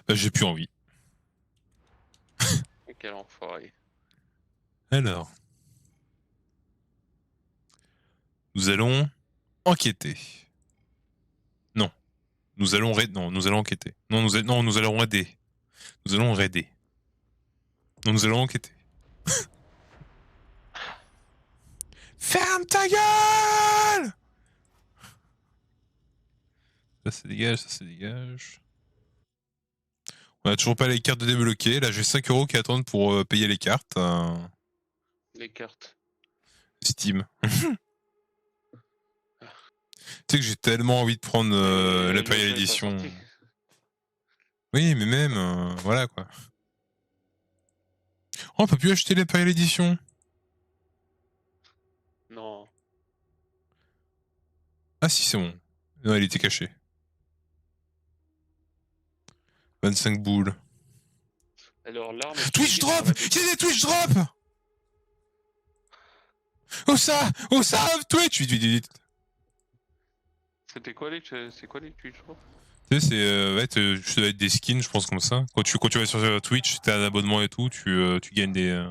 Bah, j'ai plus envie. Et quel enfoiré. Alors. Nous allons enquêter. Non. Nous allons non, nous allons enquêter. Non, nous allons raider. Nous allons raider. Non, nous allons enquêter. Ferme ta gueule! Ça dégage, ça dégage. On a toujours pas les cartes de débloquer. Là, j'ai 5 € qui attendent pour payer les cartes. Les cartes. Steam. Tu sais que j'ai tellement envie de prendre l'Imperial Edition. Oui, mais même, voilà quoi. Oh, on peut plus acheter l'Imperial Edition. Non. Ah si, c'est bon. Non, il était caché. 25 boules. Alors, l'arme. Twitch drop! Il y a des Twitch drop! Oh ça! Twitch! Vite, vite, vite. C'était quoi les. C'est quoi les Twitch? Tu sais, c'est. Ouais, ça doit être des skins, je pense, comme ça. Quand tu vas sur Twitch, t'as un abonnement et tout, tu gagnes des.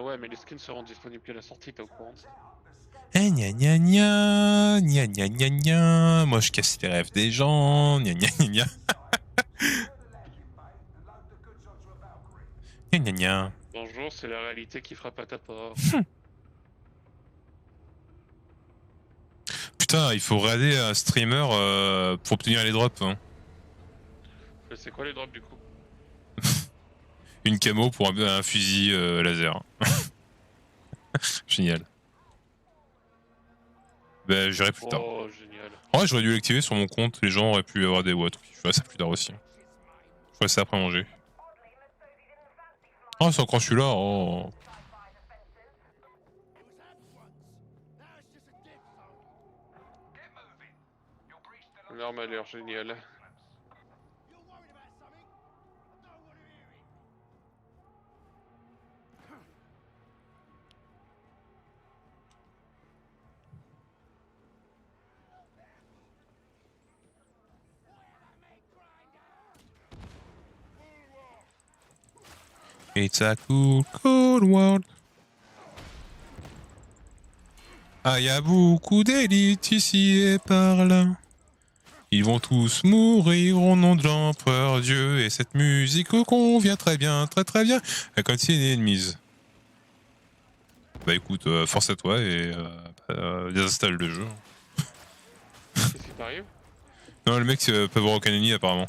Ouais, mais les skins seront disponibles qu'à la sortie, t'es au courant? Eh, gna gna gna, gna gna gna gna, moi je casse les rêves des gens, gna gna gna gna. Gna gna gna. Bonjour, c'est la réalité qui frappe à ta porte. Putain, il faut raider un streamer pour obtenir les drops. Hein. C'est quoi les drops du coup? Une camo pour un fusil laser. Génial. Ben, j'irai plus tard. Oh, génial. En vrai, j'aurais dû l'activer sur mon compte, les gens auraient pu avoir des watts. Je ferais ça plus tard aussi. Je ferais ça après manger. Oh, c'est encore celui-là. Oh. L'arme a l'air géniale. It's a cool, cold world. Ah, y a beaucoup d'élites ici et par là. Ils vont tous mourir au nom de l'empereur Dieu. Et cette musique convient très bien, très très bien. La cantine est ennemise. Bah écoute, force à toi et désinstalle le jeu. Qu'est-ce qui t'arrive? Non, le mec peut avoir aucun ennemi apparemment.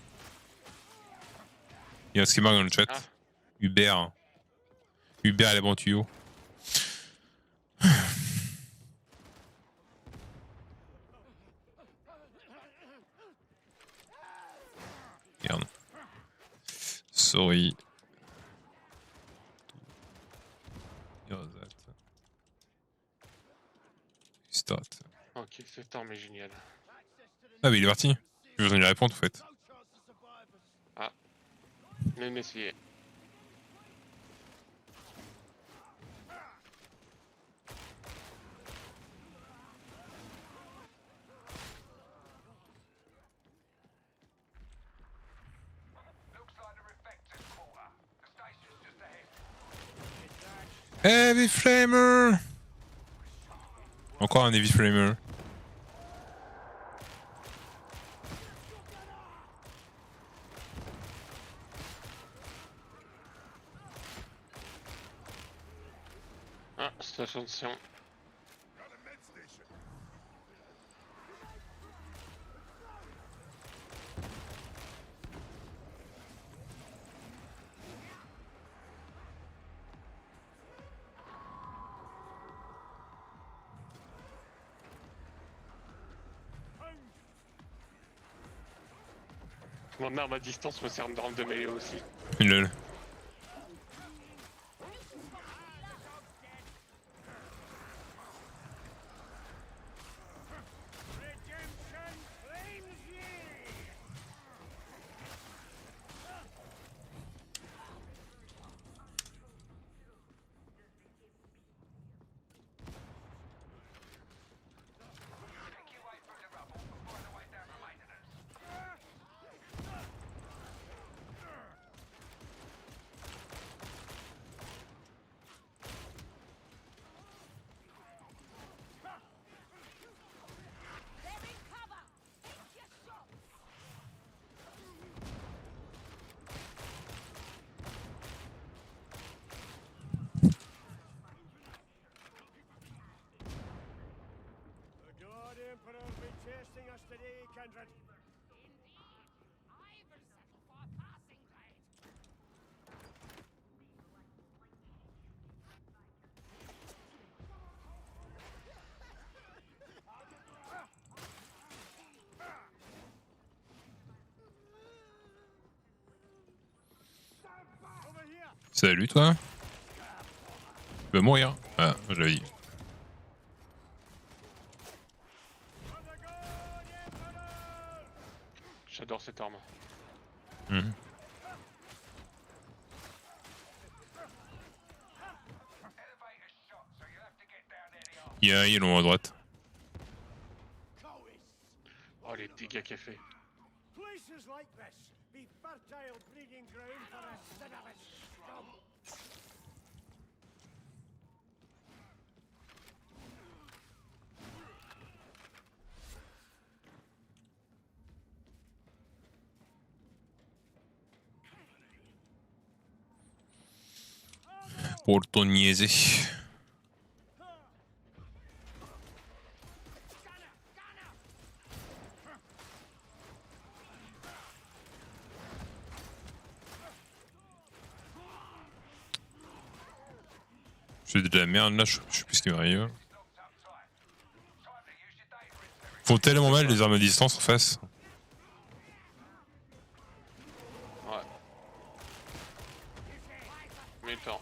Il y a un schéma dans le chat. Ah. Hubert. Hubert les bons tuyaux. Merde. Sorry. Start. Ok, cette arme est géniale. Ah mais il est parti. Je vais lui répondre en fait. Même essayer. Looks like the Reflector's quarter. The station's just ahead. Heavy Flamer. Encore un Heavy Flamer. Ah, station de sion. Mon arme à distance me sert d'arme de mêlée aussi. Lol. Redemption claims ye! Make your way through the rubble and find a way down to maintenance. They're in cover! Hit your shots! The God Emperor will be testing us today, kindred. Indeed. I will settle for a passing grade. Over here! Salut toi. Tu vas mourir. Ah, je l'avais dit. For the God Emperor! J'adore cette arme. Mhm. Elevator's shot, so you'll have to get down there the arm. Il y a long à droite. Oh, les dégâts qu'elle fait. Places like this be fertile breeding ground for a cinnamon scum. Portognese. Je fais de la merde là, je sais plus ce qui m'arrive. Locked up tight. Time to use your data inventory. Font tellement mal les armes à distance en face. Ouais. Mais le temps.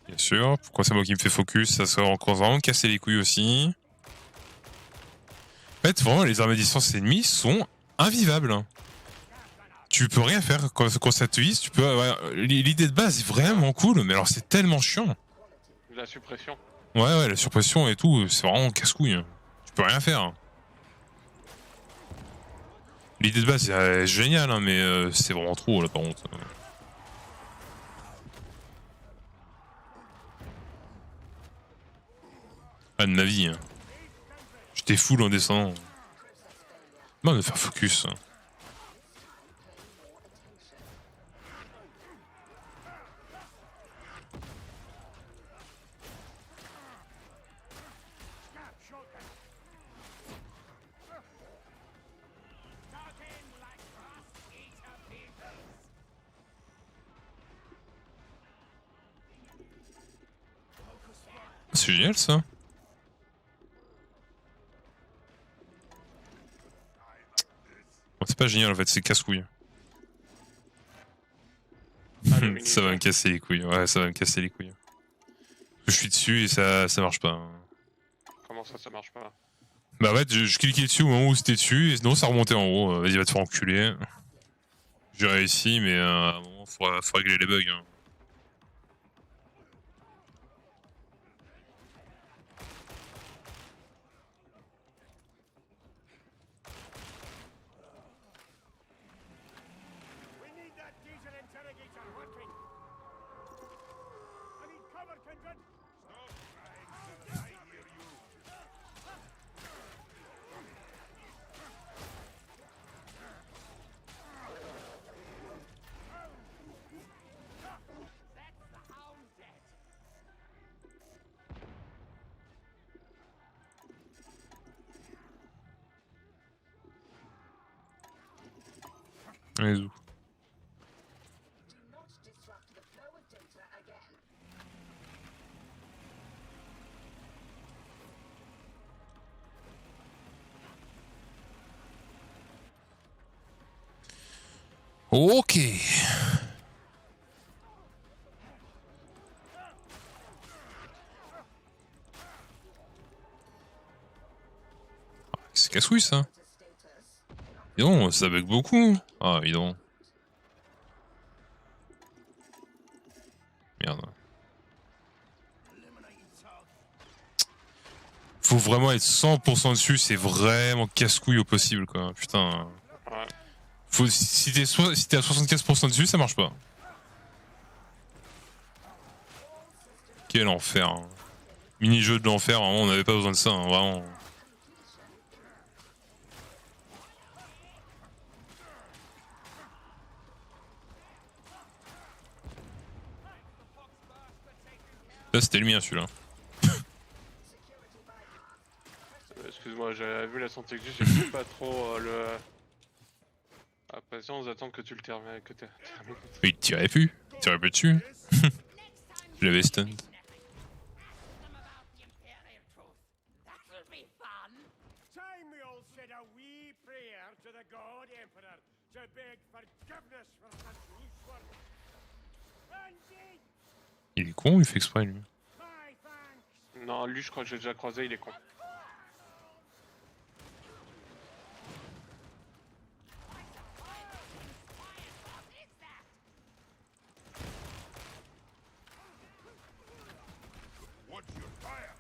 Bien sûr. Pourquoi c'est moi qui me fais focus? Ça sort encore vraiment casser les couilles aussi. En fait, vraiment, les armes à distance ennemies sont invivables. Tu peux rien faire quand ça te vise. Tu peux. Ouais, l'idée de base est vraiment cool, mais alors c'est tellement chiant. La suppression. Ouais, la surpression et tout, c'est vraiment casse-couille. Tu peux rien faire. L'idée de base est géniale, hein, mais c'est vraiment trop là par contre. Ah, de ma vie. Hein. J'étais full en descendant. Non, de faire focus. C'est génial ça. Bon, c'est pas génial en fait, c'est casse-couille. Ah, le mini Ça va jeu. me casser les couilles, ouais, ça va me casser les couilles. Je suis dessus et ça marche pas. Comment ça marche pas? Bah ouais, je cliquais dessus au moment où c'était dessus et sinon ça remontait en haut. Vas-y, va te faire enculer. J'ai réussi, mais à un moment, faut régler les bugs. Hein. We need that diesel interrogator working. I need cover, Kindred. That's the hound dead. Allez, zou. Do not disrupt the flow of data again. Ok. C'est casse-couille ça. Dis donc, ça bug beaucoup. Ah, dis donc. Merde. Faut vraiment être 100% dessus, c'est vraiment casse-couille au possible quoi. Putain. Ouais. Faut, si t'es à 75% dessus, ça marche pas. Quel enfer. Hein. Mini-jeu de l'enfer, vraiment, on n'avait pas besoin de ça, hein, vraiment. Ça, c'était le mien celui-là. Excuse-moi, j'avais vu la santé que j'ai pas trop le. Après ça, on attend que tu le termines. Que tu termines. Mais il tirait plus. Il tirait plus dessus. Next time Je l'avais stun. them about the Imperial truth. That'll be fun. Time we all said a wee prayer to the God Emperor to beg forgiveness for such loose work. Indeed, Il est con ou il fait exprès lui? my thanks. Non, lui, je crois que j'ai déjà croisé, il est con. What is that? What's your fire?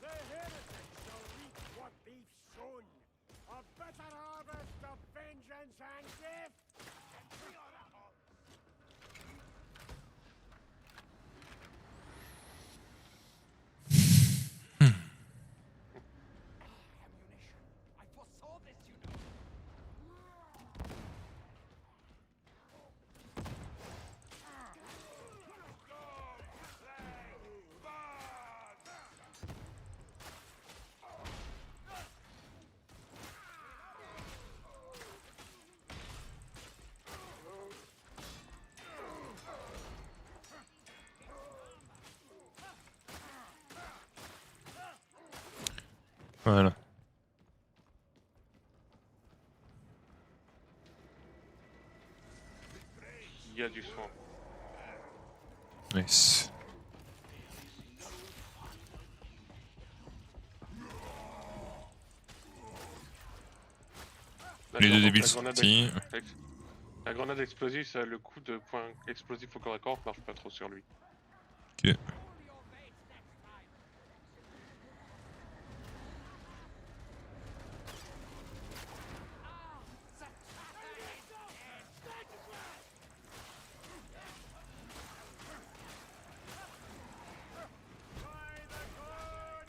The heretics shall reap what they've sown. A bitter harvest of vengeance and death. Ammunition. I foresaw this, you know. Voilà. Il y a du soin. Nice. Les deux D'accord, donc débiles la sont grenade petits. La grenade explosive, ça, le coup de point explosif au corps à corps marche pas trop sur lui. Ok. By the God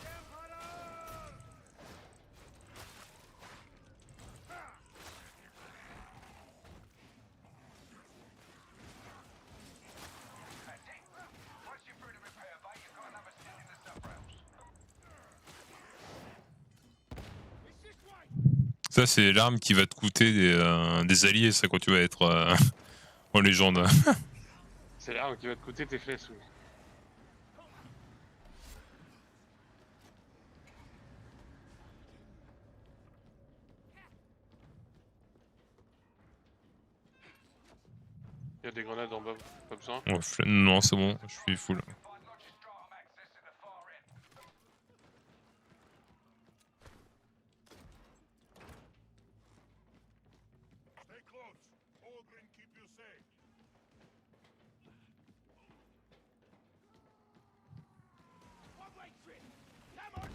Emperor! Once you're through the repair Ça, c'est l'arme qui va te coûter des alliés, ça, quand tu vas être en légende. C'est l'arme qui va te coûter tes fesses, oui. Il y a des grenades en bas, pas besoin. Ouais, non, c'est bon, je suis full. Find Logistral access to the far end. Stay close. Aldrin keep you safe. One-way trip. Come on.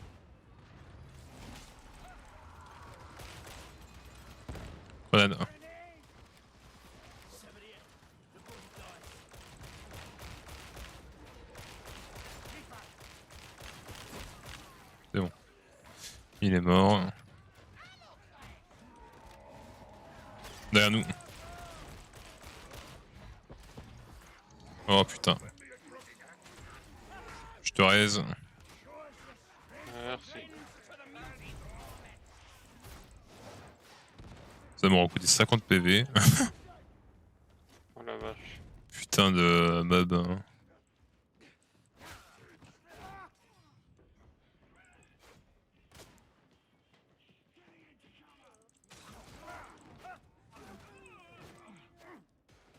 Grenade. Grenade. 78. The bully died. Keep up. Il est mort. Derrière nous. Oh putain. Je te raise. Merci. Ça m'aura coûté 50 PV. Oh la vache. Putain de mob. Hein.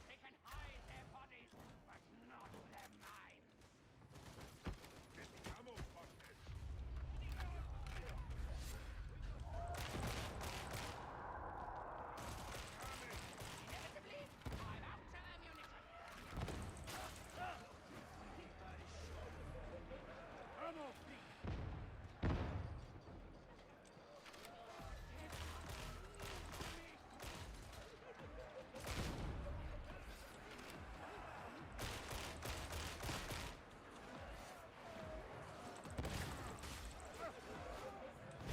They can hide their bodies, but not their minds. Inevitably, I'm out of ammunition.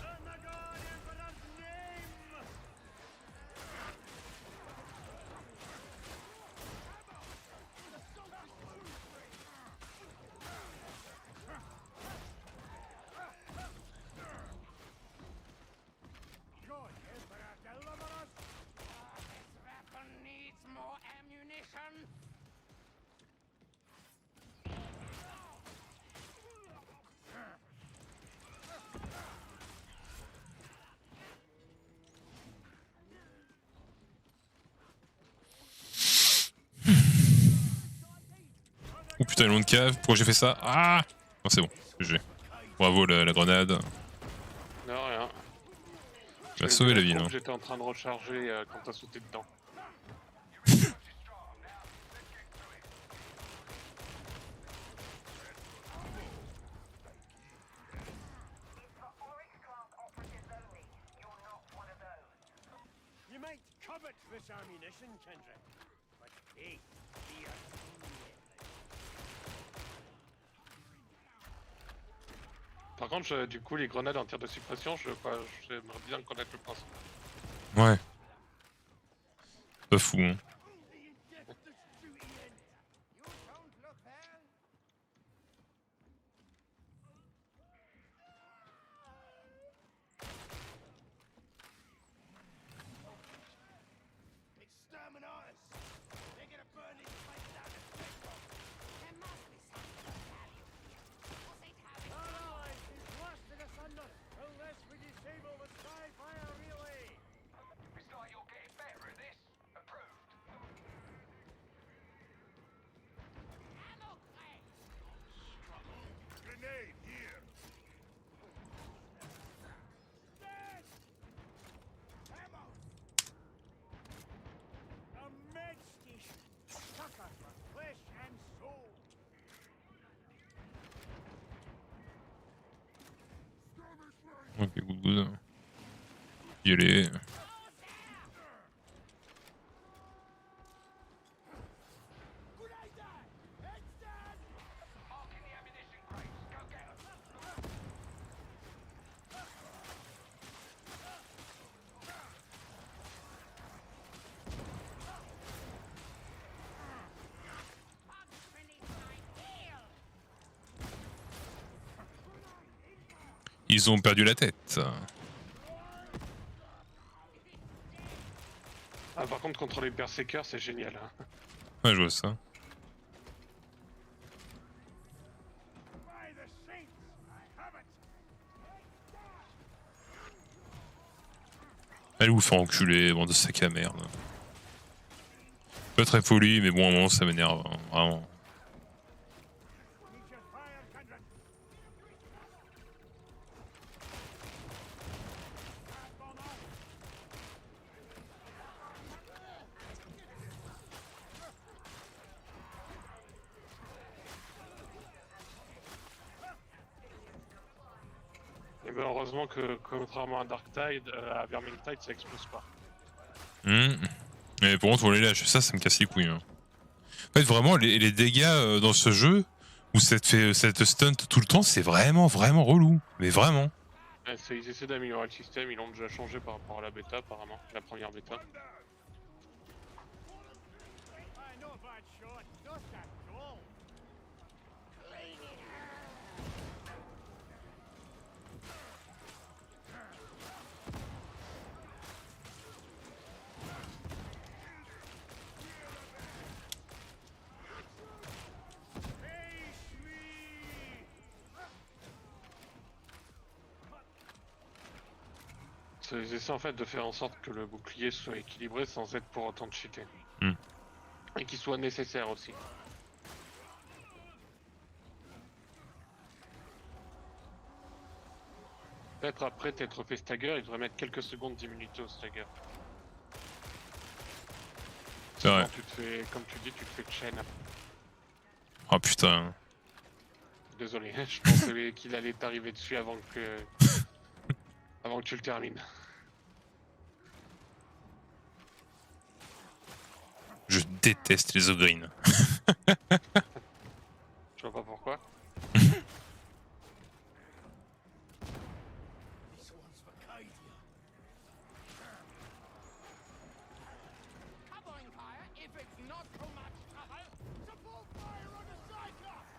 In the God Emperor's name! God Emperor, deliver us! This weapon needs more ammunition. Oh putain, le long de cave. Pourquoi j'ai fait ça? Ah non, c'est bon. GG. Bravo la grenade. Non, rien. Tu m'as sauvé la ville. Hein. J'étais en train de recharger quand t'as sauté dedans. For Oryx-class operatives only, you're not one of those. You might covet this ammunition, Kendrick, but hey, be a Par contre, du coup, les grenades en tir de suppression, j'aimerais bien connaître le principe. Ouais. Pas fou, hein. You don't look well. exterminators! They're gonna burn this place down to bedrock! There must be something of value here. Or they'd have it. Our allies is blasted asunder unless we disable the Skyfire relay! It's like you're getting better at this. Approved. Ammo crate. Grenade here! Dead! Ammo! A med station! Sucker for flesh and soul! Ok, good. Y aller. Grenade that! Heads down! Marking the ammunition crates. Go get 'em. Bugs beneath my heel. Ils ont perdu la tête. Par contre, contre les berserkers, c'est génial. Hein. Ouais, je vois ça. By the saints, I have it! Allez vous faire enculer, bande de sac à merde. Pas très poli, mais bon, à un moment ça m'énerve, hein, vraiment. Need your fire, Kindred! Et ben heureusement que, contrairement à Darktide, à Vermintide, ça explose pas. Mais pour contre, on les lâche, ça me casse les couilles. Hein. En fait, vraiment, les dégâts dans ce jeu, où ça te fait cette stunt tout le temps, c'est vraiment, vraiment relou. Mais vraiment. Ouais, ils essaient d'améliorer le système, ils l'ont déjà changé par rapport à la bêta, apparemment, la première bêta. No bad shot, not at all! Ils essaient en fait de faire en sorte que le bouclier soit équilibré sans être pour autant de cheater. Hmm. Et qu'il soit nécessaire aussi. Peut-être après t'être fait stagger, il devrait mettre quelques secondes, 10 minutes au stagger. C'est vrai. Tu te fais, comme tu dis, tu te fais de chaîne. Oh putain. Désolé, je pensais qu'il allait t'arriver dessus avant que tu le termines. Je déteste les ogrines. Je vois pas pourquoi. Covering fire if it's not too much trouble. Support fire on the Cyclops!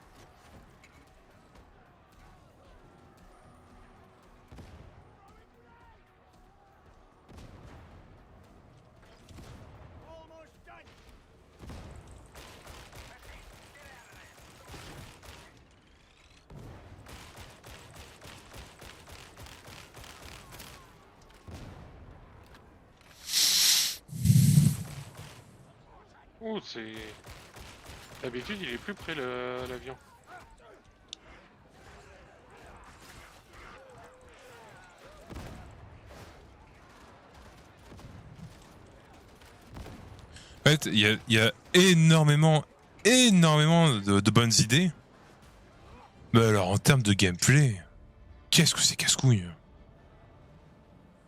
Almost done! Ouh, c'est... D'habitude, il est plus près l'avion. En fait, il y a énormément de bonnes idées. Mais alors, en termes de gameplay, qu'est-ce que c'est casse-couille.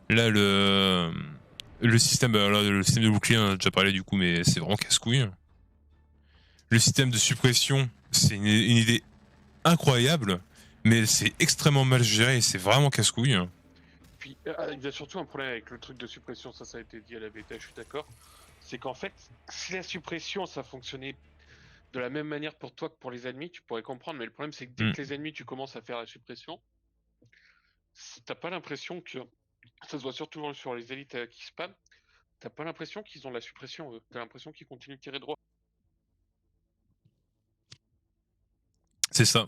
Là, le système, alors là, le système de bouclier, on en a déjà parlé du coup, mais c'est vraiment casse-couille. Le système de suppression, c'est une idée incroyable, mais c'est extrêmement mal géré et c'est vraiment casse-couille. Puis, il y a surtout un problème avec le truc de suppression, ça a été dit à la bêta, je suis d'accord. C'est qu'en fait, si la suppression, ça fonctionnait de la même manière pour toi que pour les ennemis, tu pourrais comprendre, mais le problème, c'est que dès que les ennemis, tu commences à faire la suppression, t'as pas l'impression que... Ça se voit surtout sur les élites qui spam. T'as pas l'impression qu'ils ont la suppression, eux. T'as l'impression qu'ils continuent de tirer droit. C'est ça,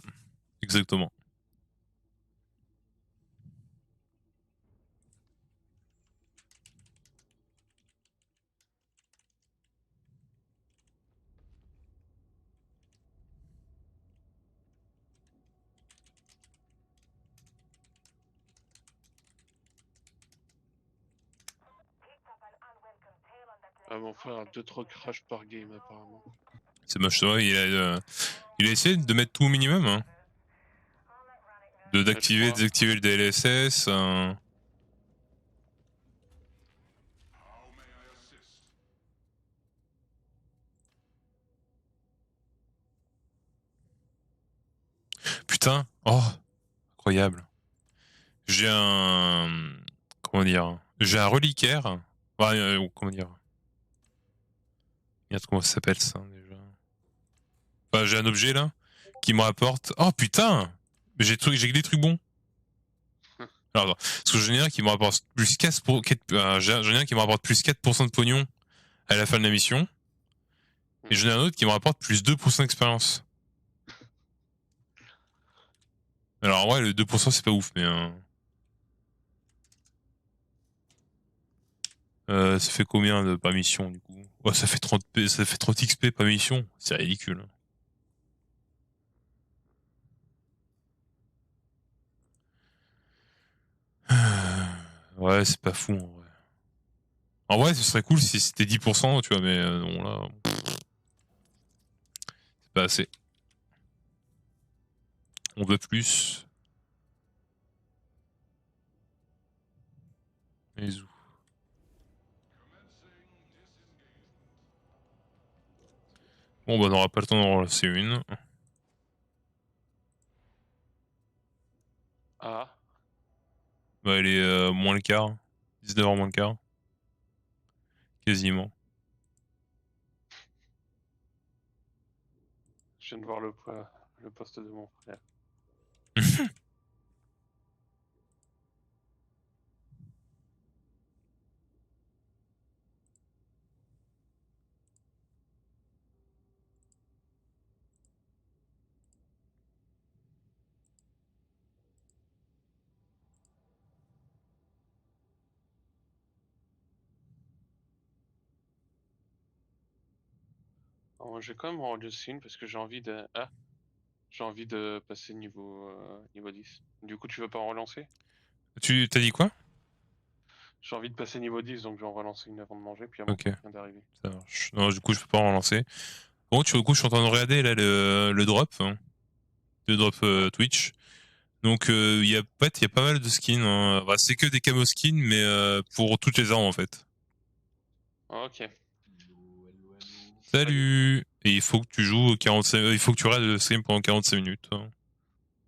exactement. Ah, mon frère a 2-3 crashs par game, apparemment. C'est moche, ça va, il a essayé de mettre tout au minimum. Hein. D'activer, désactiver le DLSS. Putain, oh, incroyable. J'ai un... Comment dire? J'ai un reliquaire. Comment dire? Regarde comment ça s'appelle ça déjà. Enfin, j'ai un objet là qui me rapporte. Oh putain! J'ai que des trucs bons. Alors, attends, parce que j'en ai un qui me rapporte plus 4 pour... j'en ai un qui me rapporte plus 4% de pognon à la fin de la mission. Et j'en ai un autre qui me rapporte plus 2% d'expérience. Alors ouais, le 2% c'est pas ouf, mais... ça fait combien de par mission du coup? Ouais, ça fait 30 XP par mission. C'est ridicule. Ouais, c'est pas fou en vrai. En vrai, ce serait cool si c'était 10%, tu vois, mais non, là. C'est pas assez. On veut plus. Les où? Bon, bah, on n'aura pas le temps d'en relancer une. Ah, Bah, elle est moins le quart. 19h moins le quart. Quasiment. je viens de voir le poste de mon frère. Alors, j'ai quand même relancer une parce que j'ai envie de... Ah, j'ai envie de passer niveau 10. Du coup, tu veux pas en relancer? Tu t'as dit quoi? J'ai envie de passer niveau 10, donc je vais en relancer une avant de manger, puis à mon Ok, tour vient d'arriver. ça marche. Non, du coup, je peux pas en relancer. Bon, du coup, je suis en train de regarder là le drop. Hein. Le drop Twitch. Donc, il y a pas mal de skins. Hein. Bah, c'est que des camo skins, mais pour toutes les armes en fait. Ok. Hello, hello, hello. Salut. Et il faut que tu joues 45... il faut que tu regardes le stream pendant 45 minutes. Hein.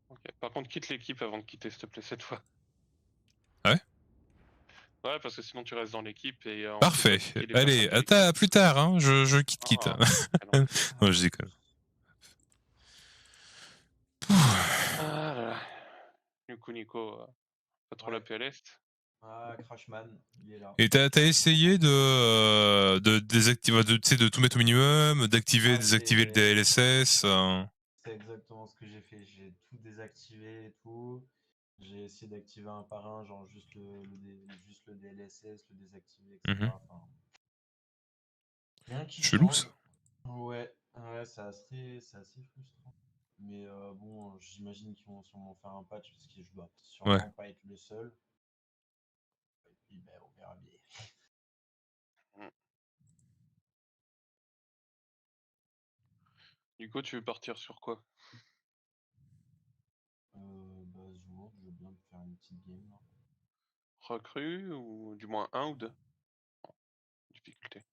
Ok. Par contre, quitte l'équipe avant de quitter, s'il te plaît, cette fois. Ah ouais? Ouais, parce que sinon tu restes dans l'équipe et on peut Parfait. pas quitter les Allez, personnes de l'équipe. à plus tard. Hein. Je quitte. Ah, quel enfer. Non, je déconne. Ah là là. Du coup, Nico, pas trop la Ouais. PLS. Ah, Crashman, il est là. Et t'as essayé de désactiver, tu sais, de tout mettre au minimum, d'activer, Ah, désactiver le DLSS. C'est exactement ce que j'ai fait. J'ai tout désactivé et tout. J'ai essayé d'activer un par un, genre juste juste le DLSS, le désactiver, etc. Mhm. Enfin, rien qui Chelou change. ça. Ouais, ouais, c'est assez frustrant. Mais bon, j'imagine qu'ils vont sûrement faire un patch parce que je dois Ouais. sûrement pas être le seul. Et puis, ben, on verra bien. Du coup, tu veux partir sur quoi? Bah, jour, je veux bien me faire une petite game là. Recrue ou du moins un ou deux? Difficulté.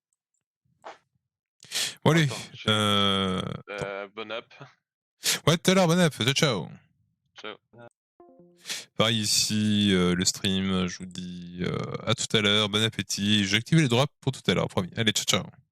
Bon, allez. Attends, bonne app. Ouais, tout à l'heure, bonne app. Ciao, ciao. Ciao. Par ici, le stream, je vous dis à tout à l'heure, bon appétit. J'ai activé les drops pour tout à l'heure, promis. Allez, ciao, ciao.